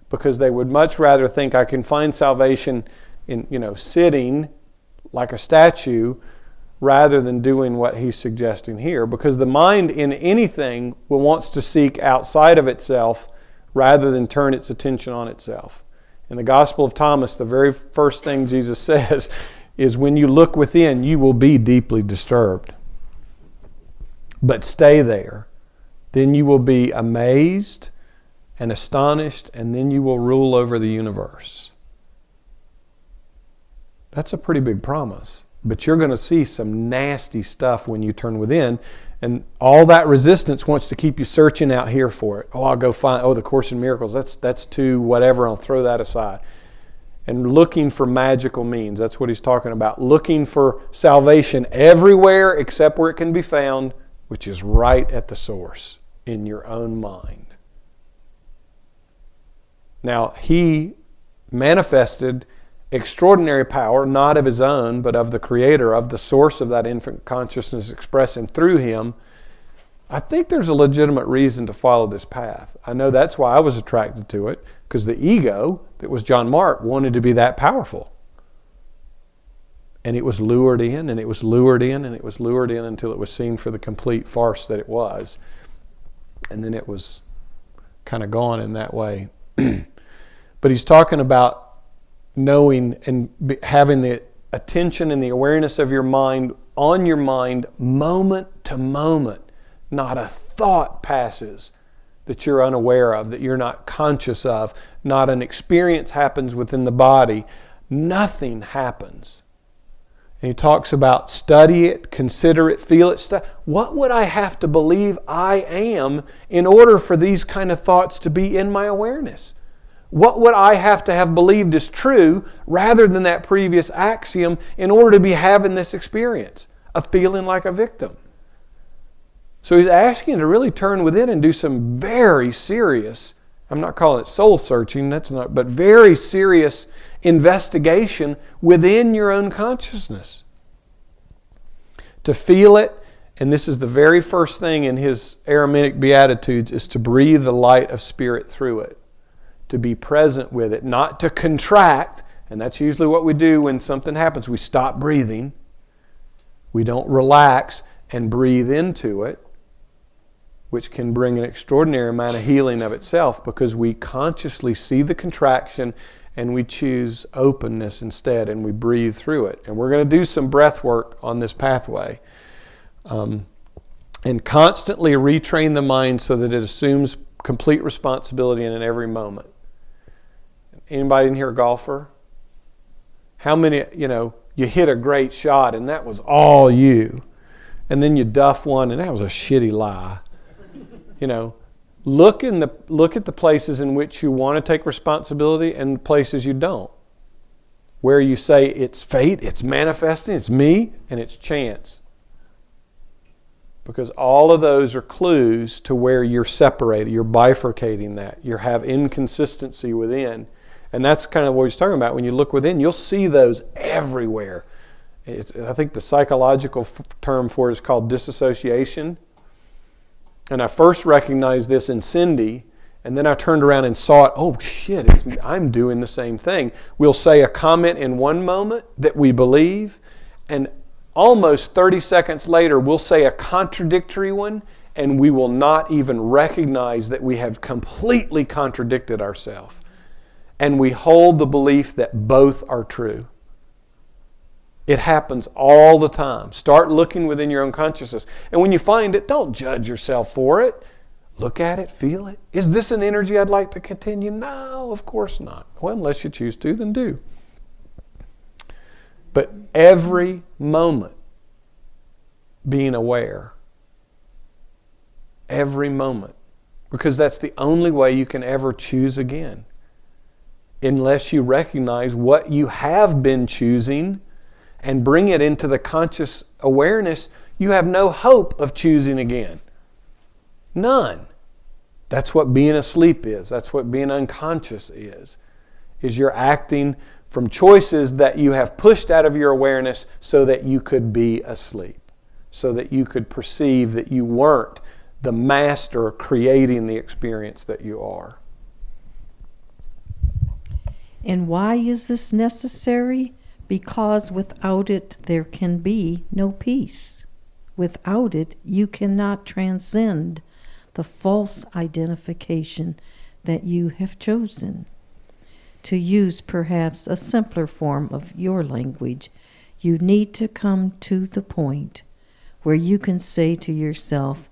because they would much rather think I can find salvation in, sitting like a statue rather than doing what he's suggesting here, because the mind in anything wants to seek outside of itself rather than turn its attention on itself. In the Gospel of Thomas, the very first thing Jesus says is, when you look within, you will be deeply disturbed. But stay there. Then you will be amazed and astonished, and then you will rule over the universe. That's a pretty big promise. But you're going to see some nasty stuff when you turn within. And all that resistance wants to keep you searching out here for it. Oh, I'll go find, the Course in Miracles, that's too whatever, I'll throw that aside. And looking for magical means, that's what he's talking about. Looking for salvation everywhere except where it can be found, which is right at the source, in your own mind. Now, he manifested extraordinary power, not of his own, but of the Creator, of the source of that infinite consciousness expressing through him. I think there's a legitimate reason to follow this path. I know that's why I was attracted to it, because the ego that was John Mark wanted to be that powerful. And it was lured in, and it was lured in, and it was lured in until it was seen for the complete farce that it was. And then it was kind of gone in that way. But he's talking about knowing and having the attention and the awareness of your mind on your mind moment to moment. Not a thought passes that you're unaware of, that you're not conscious of. Not an experience happens within the body. Nothing happens. And he talks about study it, consider it, feel it. What would I have to believe I am in order for these kind of thoughts to be in my awareness? What would I have to have believed is true rather than that previous axiom in order to be having this experience of feeling like a victim? So he's asking you to really turn within and do some very serious, I'm not calling it soul searching, but very serious investigation within your own consciousness. To feel it, and this is the very first thing in his Aramaic Beatitudes, is to breathe the light of Spirit through it. To be present with it, not to contract, and that's usually what we do when something happens. We stop breathing. We don't relax and breathe into it, which can bring an extraordinary amount of healing of itself because we consciously see the contraction and we choose openness instead and we breathe through it. And we're going to do some breath work on this pathway. And constantly retrain the mind so that it assumes complete responsibility in every moment. Anybody in here a golfer? How many, you hit a great shot and that was all you. And then you duff one and that was a shitty lie. Look at the places in which you want to take responsibility and places you don't. where you say it's fate, it's manifesting, it's me, and it's chance. Because all of those are clues to where you're separated, you're bifurcating that, you have inconsistency within. And that's kind of what he's talking about. When you look within, you'll see those everywhere. I think the psychological term for it is called disassociation. And I first recognized this in Cindy, and then I turned around and saw it. Oh shit, I'm doing the same thing. We'll say a comment in one moment that we believe, and almost 30 seconds later we'll say a contradictory one, and we will not even recognize that we have completely contradicted ourselves. And we hold the belief that both are true. It happens all the time. Start looking within your own consciousness. And when you find it, don't judge yourself for it. Look at it, feel it. Is this an energy I'd like to continue? No, of course not. Well, unless you choose to, then do. But every moment, being aware. Every moment. Because that's the only way you can ever choose again. Unless you recognize what you have been choosing and bring it into the conscious awareness, you have no hope of choosing again. None. That's what being asleep is. That's what being unconscious is you're acting from choices that you have pushed out of your awareness so that you could be asleep, so that you could perceive that you weren't the master creating the experience that you are. And why is this necessary? Because without it, there can be no peace. Without it, you cannot transcend the false identification that you have chosen. To use perhaps a simpler form of your language, you need to come to the point where you can say to yourself,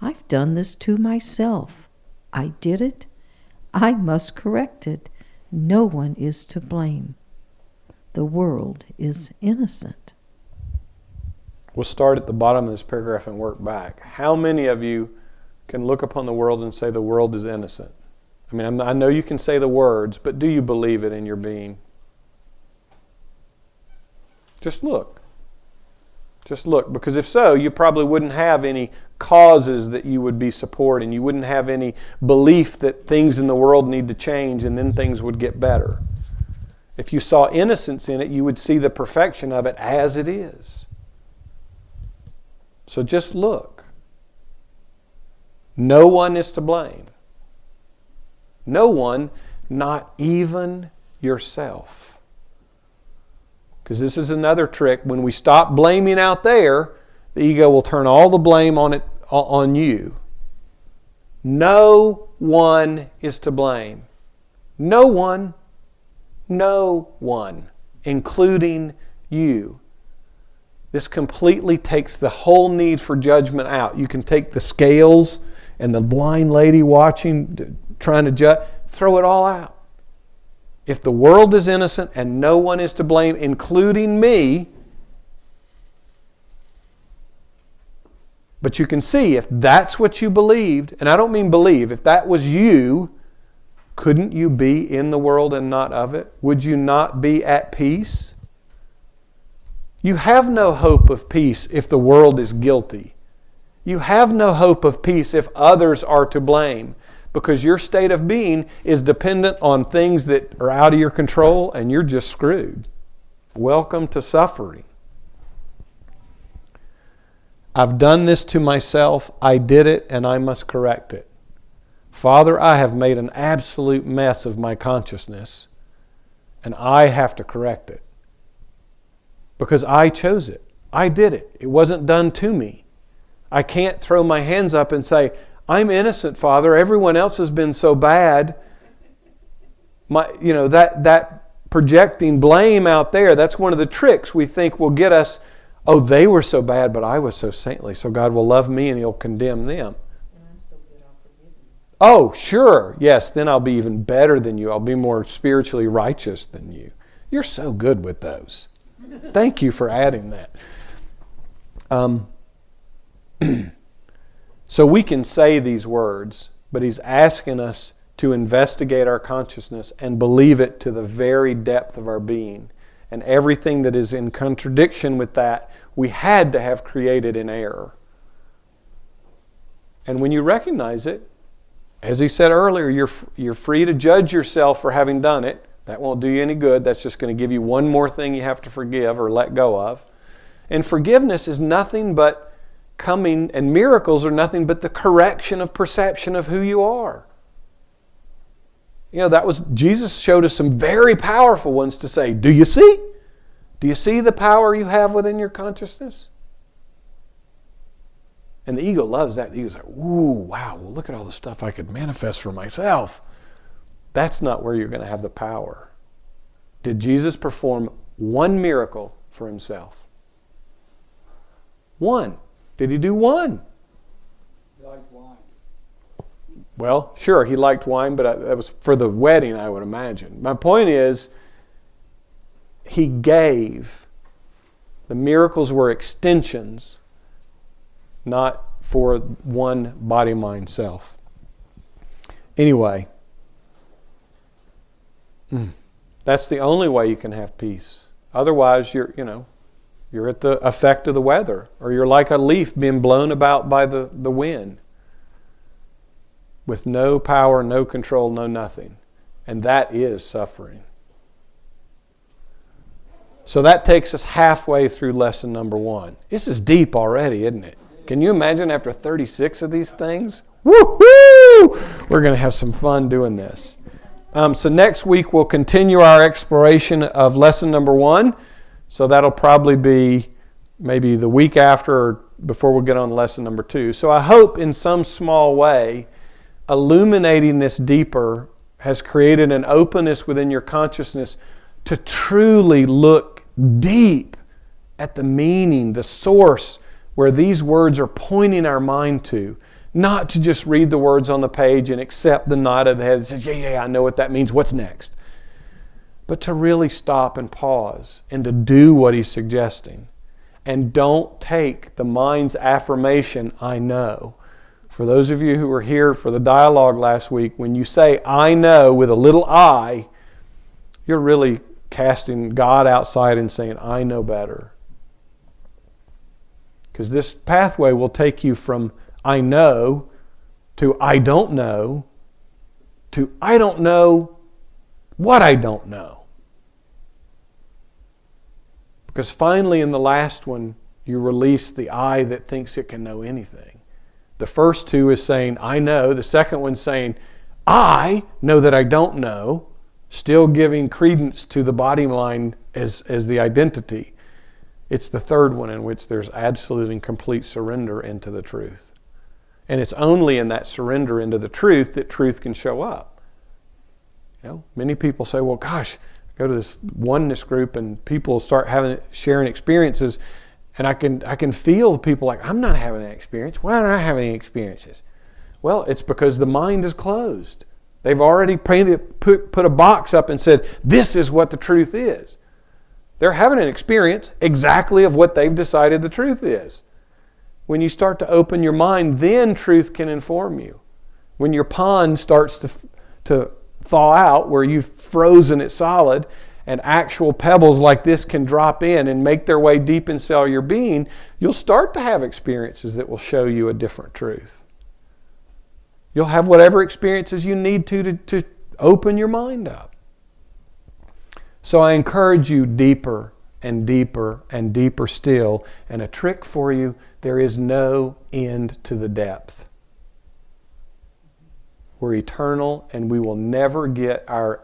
I've done this to myself. I did it. I must correct it. No one is to blame. The world is innocent. We'll start at the bottom of this paragraph and work back. How many of you can look upon the world and say the world is innocent? I mean, I know you can say the words, but do you believe it in your being? Just look. Just look, because if so, you probably wouldn't have any causes that you would be supporting. You wouldn't have any belief that things in the world need to change and then things would get better. If you saw innocence in it, you would see the perfection of it as it is. So just look. No one is to blame. No one, not even yourself. Because this is another trick. When we stop blaming out there, the ego will turn all the blame on you. No one is to blame. No one. No one, including you. This completely takes the whole need for judgment out. You can take the scales and the blind lady watching, trying to judge, throw it all out. If the world is innocent and no one is to blame, including me, but you can see if that's what you believed, and I don't mean believe, if that was you, couldn't you be in the world and not of it? Would you not be at peace? You have no hope of peace if the world is guilty. You have no hope of peace if others are to blame, because your state of being is dependent on things that are out of your control and you're just screwed. Welcome to suffering. I've done this to myself. I did it and I must correct it. Father, I have made an absolute mess of my consciousness and I have to correct it. Because I chose it. I did it. It wasn't done to me. I can't throw my hands up and say, I'm innocent, Father. Everyone else has been so bad. That projecting blame out there, that's one of the tricks we think will get us, oh, they were so bad, but I was so saintly, so God will love me and He'll condemn them. And I'm so good, I'll forgive you. Oh, sure. Yes, then I'll be even better than you. I'll be more spiritually righteous than you. You're so good with those. Thank you for adding that. So we can say these words, but He's asking us to investigate our consciousness and believe it to the very depth of our being. and everything that is in contradiction with that, we had to have created in error. And when you recognize it, as he said earlier, you're free to judge yourself for having done it. That won't do you any good. That's just going to give you one more thing you have to forgive or let go of. And forgiveness is nothing but coming, and miracles are nothing but the correction of perception of who you are. You know, Jesus showed us some very powerful ones to say, do you see? Do you see the power you have within your consciousness? And the ego loves that. The ego's like, ooh, wow, well, look at all the stuff I could manifest for myself. That's not where you're going to have the power. Did Jesus perform one miracle for himself? One. Did he do one? He liked wine. Well, sure, he liked wine, but that was for the wedding, I would imagine. My point is, he gave. The miracles were extensions, not for one body, mind, self. Anyway, that's the only way you can have peace. Otherwise, you're at the effect of the weather, or you're like a leaf being blown about by the wind, with no power, no control, no nothing. And that is suffering. So that takes us halfway through lesson number 1. This is deep already, isn't it? Can you imagine after 36 of these things? Woohoo! We're going to have some fun doing this. So next week we'll continue our exploration of lesson number 1. So that'll probably be maybe the week after or before we get on lesson number 2. So I hope in some small way, illuminating this deeper has created an openness within your consciousness to truly look deep at the meaning, the source where these words are pointing our mind to. Not to just read the words on the page and accept the nod of the head that says, yeah, I know what that means. What's next? But to really stop and pause and to do what he's suggesting. And don't take the mind's affirmation, I know. For those of you who were here for the dialogue last week, when you say, I know, with a little I, you're really casting God outside and saying, I know better. Because this pathway will take you from I know to I don't know to I don't know what I don't know. Because finally in the last one, you release the I that thinks it can know anything. The first two is saying, I know. The second one's saying, I know that I don't know. Still giving credence to the body mind as the identity. It's the third one in which there's absolute and complete surrender into the truth. And it's only in that surrender into the truth that truth can show up. You know, many people say, well, gosh, I go to this oneness group and people start sharing experiences, and I can feel people like, I'm not having that experience. Why don't I have any experiences? Well, it's because the mind is closed. They've already put a box up and said, this is what the truth is. They're having an experience exactly of what they've decided the truth is. When you start to open your mind, then truth can inform you. When your pond starts to thaw out, where you've frozen it solid, and actual pebbles like this can drop in and make their way deep inside your being, you'll start to have experiences that will show you a different truth. You'll have whatever experiences you need to open your mind up. So I encourage you deeper and deeper and deeper still. And a trick for you, there is no end to the depth. We're eternal, and we will never get our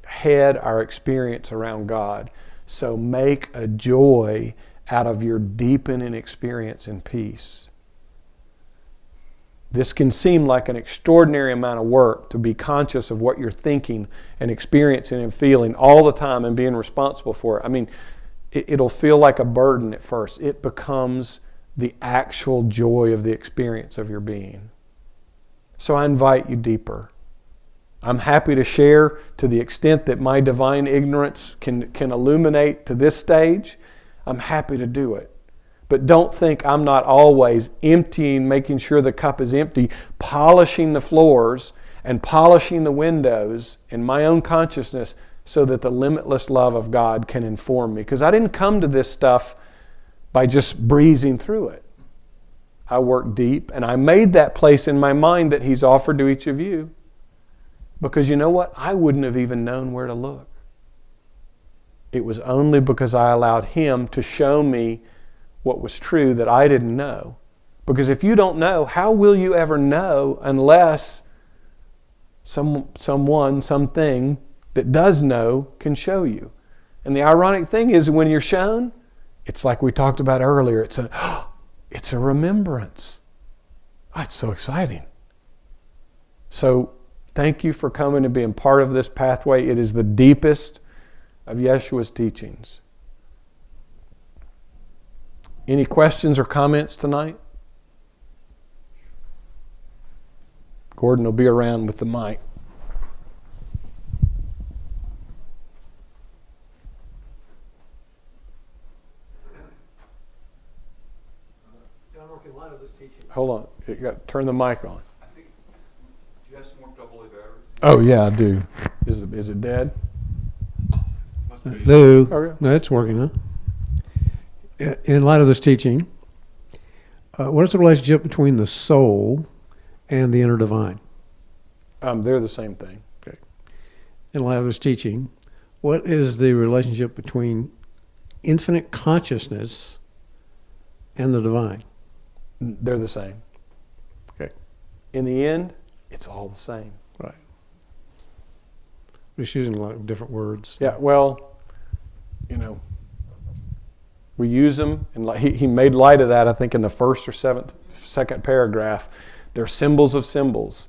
head, our experience around God. So make a joy out of your deepening experience in peace. This can seem like an extraordinary amount of work to be conscious of what you're thinking and experiencing and feeling all the time and being responsible for it. I mean, it'll feel like a burden at first. It becomes the actual joy of the experience of your being. So I invite you deeper. I'm happy to share to the extent that my divine ignorance can illuminate to this stage. I'm happy to do it. But don't think I'm not always emptying, making sure the cup is empty, polishing the floors and polishing the windows in my own consciousness so that the limitless love of God can inform me. Because I didn't come to this stuff by just breezing through it. I worked deep, and I made that place in my mind that He's offered to each of you. Because you know what? I wouldn't have even known where to look. It was only because I allowed Him to show me what was true that I didn't know. Because if you don't know, how will you ever know unless someone, something that does know can show you? And the ironic thing is when you're shown, it's like we talked about earlier, it's a remembrance. Oh, it's so exciting. So thank you for coming and being part of this pathway. It is the deepest of Yeshua's teachings. Any questions or comments tonight? Gordon will be around with the mic. John, working a lot of this teaching. Hold on. You got to turn the mic on. I think, do you have some more double batteries? Oh, yeah, I do. Is it dead? Must be. Lou, Okay. no, it's working, huh? In light of this teaching, what is the relationship between the soul and the inner divine? They're the same thing. Okay. In light of this teaching, what is the relationship between infinite consciousness and the divine? They're the same. Okay. In the end, it's all the same. Right. We're just using a lot of different words. Yeah, well, we use them, and he made light of that, I think, in the first or second paragraph. They're symbols of symbols.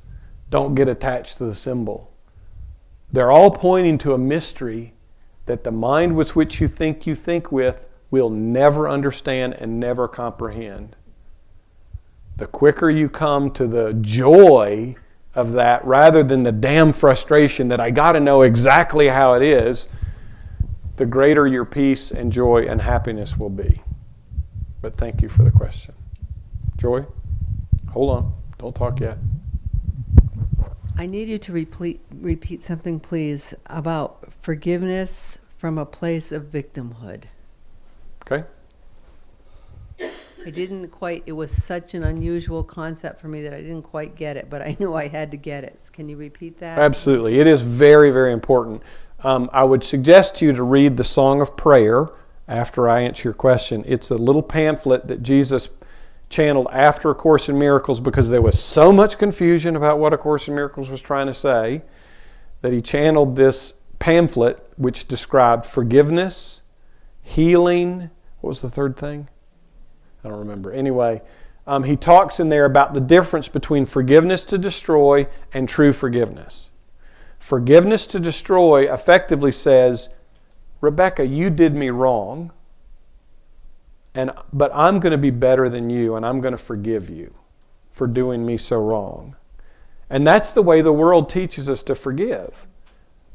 Don't get attached to the symbol. They're all pointing to a mystery that the mind with which you think with will never understand and never comprehend. The quicker you come to the joy of that, rather than the damn frustration that I got to know exactly how it is, the greater your peace and joy and happiness will be. But thank you for the question. Joy? Hold on. Don't talk yet. I need you to repeat something, please, about forgiveness from a place of victimhood. Okay? It was such an unusual concept for me that I didn't quite get it, but I knew I had to get it. Can you repeat that? Absolutely. It is very, very important. I would suggest to you to read the Song of Prayer after I answer your question. It's a little pamphlet that Jesus channeled after A Course in Miracles because there was so much confusion about what A Course in Miracles was trying to say that he channeled this pamphlet which described forgiveness, healing. What was the third thing? I don't remember. Anyway, he talks in there about the difference between forgiveness to destroy and true forgiveness. Forgiveness to destroy effectively says, Rebecca, you did me wrong, but I'm going to be better than you, and I'm going to forgive you for doing me so wrong. And that's the way the world teaches us to forgive.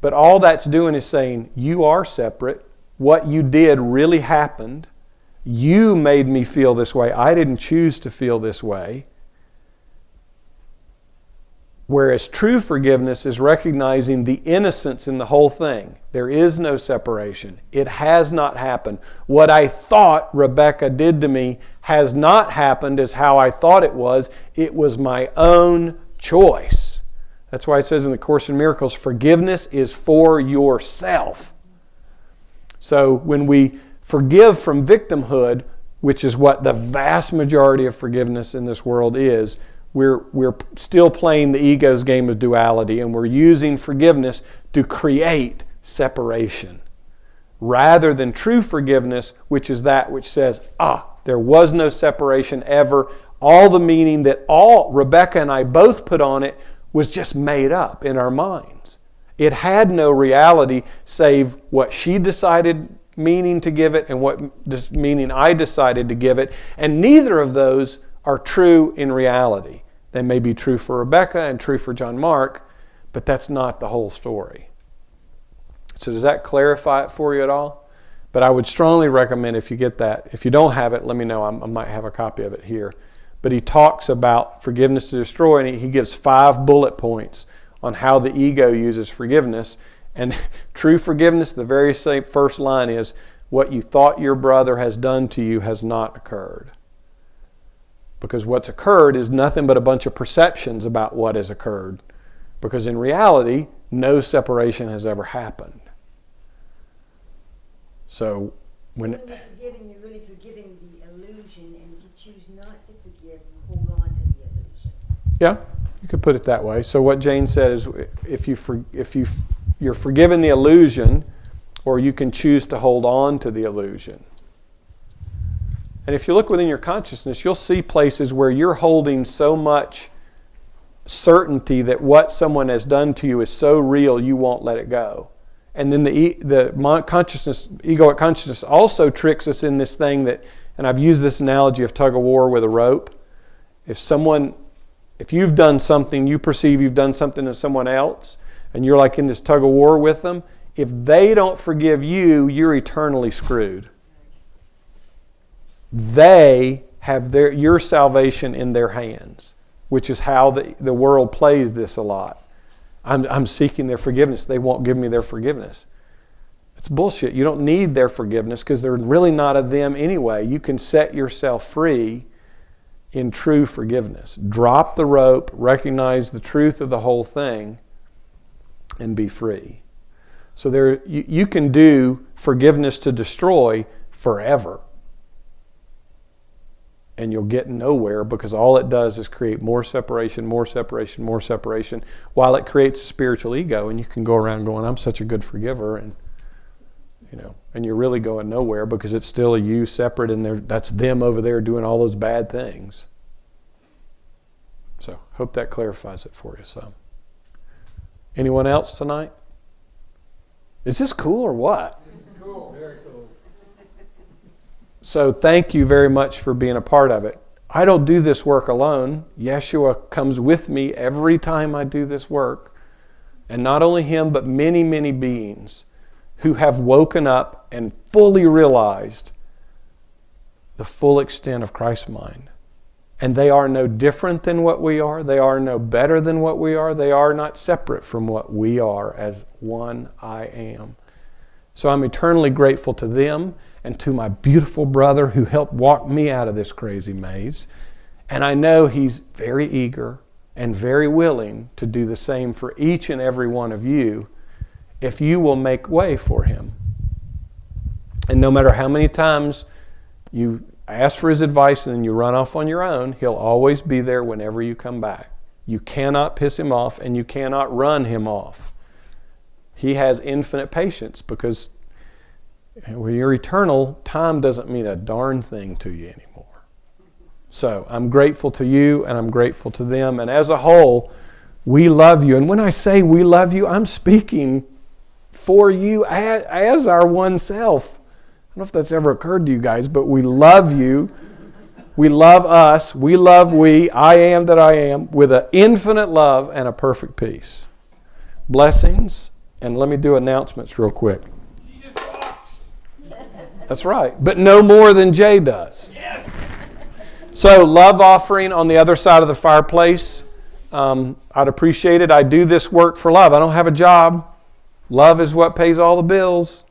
But all that's doing is saying, you are separate. What you did really happened. You made me feel this way. I didn't choose to feel this way. Whereas true forgiveness is recognizing the innocence in the whole thing. There is no separation. It has not happened. What I thought Rebecca did to me has not happened as how I thought it was. It was my own choice. That's why it says in the Course in Miracles, forgiveness is for yourself. So when we forgive from victimhood, which is what the vast majority of forgiveness in this world is, we're still playing the ego's game of duality, and we're using forgiveness to create separation. Rather than true forgiveness, which is that which says, there was no separation ever. All the meaning that Rebecca and I both put on it was just made up in our minds. It had no reality save what she decided meaning to give it and what meaning I decided to give it. And neither of those are true in reality. They may be true for Rebecca and true for John Mark, but that's not the whole story. So does that clarify it for you at all? But I would strongly recommend if you get that. If you don't have it, let me know. I might have a copy of it here. But he talks about forgiveness to destroy, and he gives 5 bullet points on how the ego uses forgiveness. And true forgiveness, the very same first line is, what you thought your brother has done to you has not occurred. Because what's occurred is nothing but a bunch of perceptions about what has occurred. Because in reality, no separation has ever happened. So when you're forgiving, you're really forgiving the illusion, and if you choose not to forgive, you hold on to the illusion. Yeah, you could put it that way. So what Jane said is, if you're forgiven the illusion, or you can choose to hold on to the illusion. And if you look within your consciousness, you'll see places where you're holding so much certainty that what someone has done to you is so real you won't let it go. And then the consciousness, egoic consciousness, also tricks us in this thing that, and I've used this analogy of tug of war with a rope. If you've done something, you perceive you've done something to someone else, and you're like in this tug of war with them, if they don't forgive you, you're eternally screwed. They have your salvation in their hands, which is how the world plays this a lot. I'm seeking their forgiveness. They won't give me their forgiveness. It's bullshit. You don't need their forgiveness because they're really not of them anyway. You can set yourself free in true forgiveness. Drop the rope, recognize the truth of the whole thing, and be free. So you can do forgiveness to destroy forever. And you'll get nowhere, because all it does is create more separation, more separation, more separation, while it creates a spiritual ego. And you can go around going, I'm such a good forgiver, and you're really going nowhere, because it's still a you separate, and that's them over there doing all those bad things. So hope that clarifies it for you some. Anyone else tonight? Is this cool or what? Cool, very cool. So thank you very much for being a part of it. I don't do this work alone. Jeshua comes with me every time I do this work. And not only him, but many, many beings who have woken up and fully realized the full extent of Christ's mind. And they are no different than what we are. They are no better than what we are. They are not separate from what we are as one I am. So I'm eternally grateful to them and to my beautiful brother who helped walk me out of this crazy maze. And I know he's very eager and very willing to do the same for each and every one of you if you will make way for him. And no matter how many times you ask for his advice and then you run off on your own, he'll always be there whenever you come back. You cannot piss him off, and you cannot run him off. He has infinite patience, because when you're eternal, time doesn't mean a darn thing to you anymore. So I'm grateful to you, and I'm grateful to them. And as a whole, we love you. And when I say we love you, I'm speaking for you as our one self. I don't know if that's ever occurred to you guys, but we love you. We love us. We love we. I am that I am, with an infinite love and a perfect peace. Blessings. And let me do announcements real quick. Jesus rocks. That's right. But no more than Jay does. Yes. So, love offering on the other side of the fireplace. I'd appreciate it. I do this work for love. I don't have a job. Love is what pays all the bills.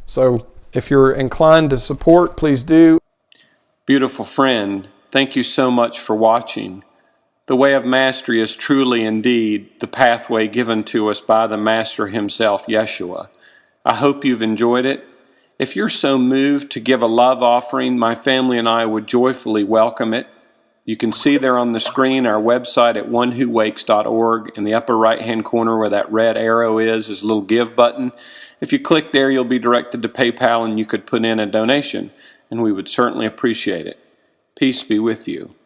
So, if you're inclined to support, please do. Beautiful friend, thank you so much for watching. The way of mastery is truly indeed the pathway given to us by the Master himself, Jeshua. I hope you've enjoyed it. If you're so moved to give a love offering, my family and I would joyfully welcome it. You can see there on the screen our website at onewhowakes.org. In the upper right-hand corner where that red arrow is a little give button. If you click there, you'll be directed to PayPal, and you could put in a donation, and we would certainly appreciate it. Peace be with you.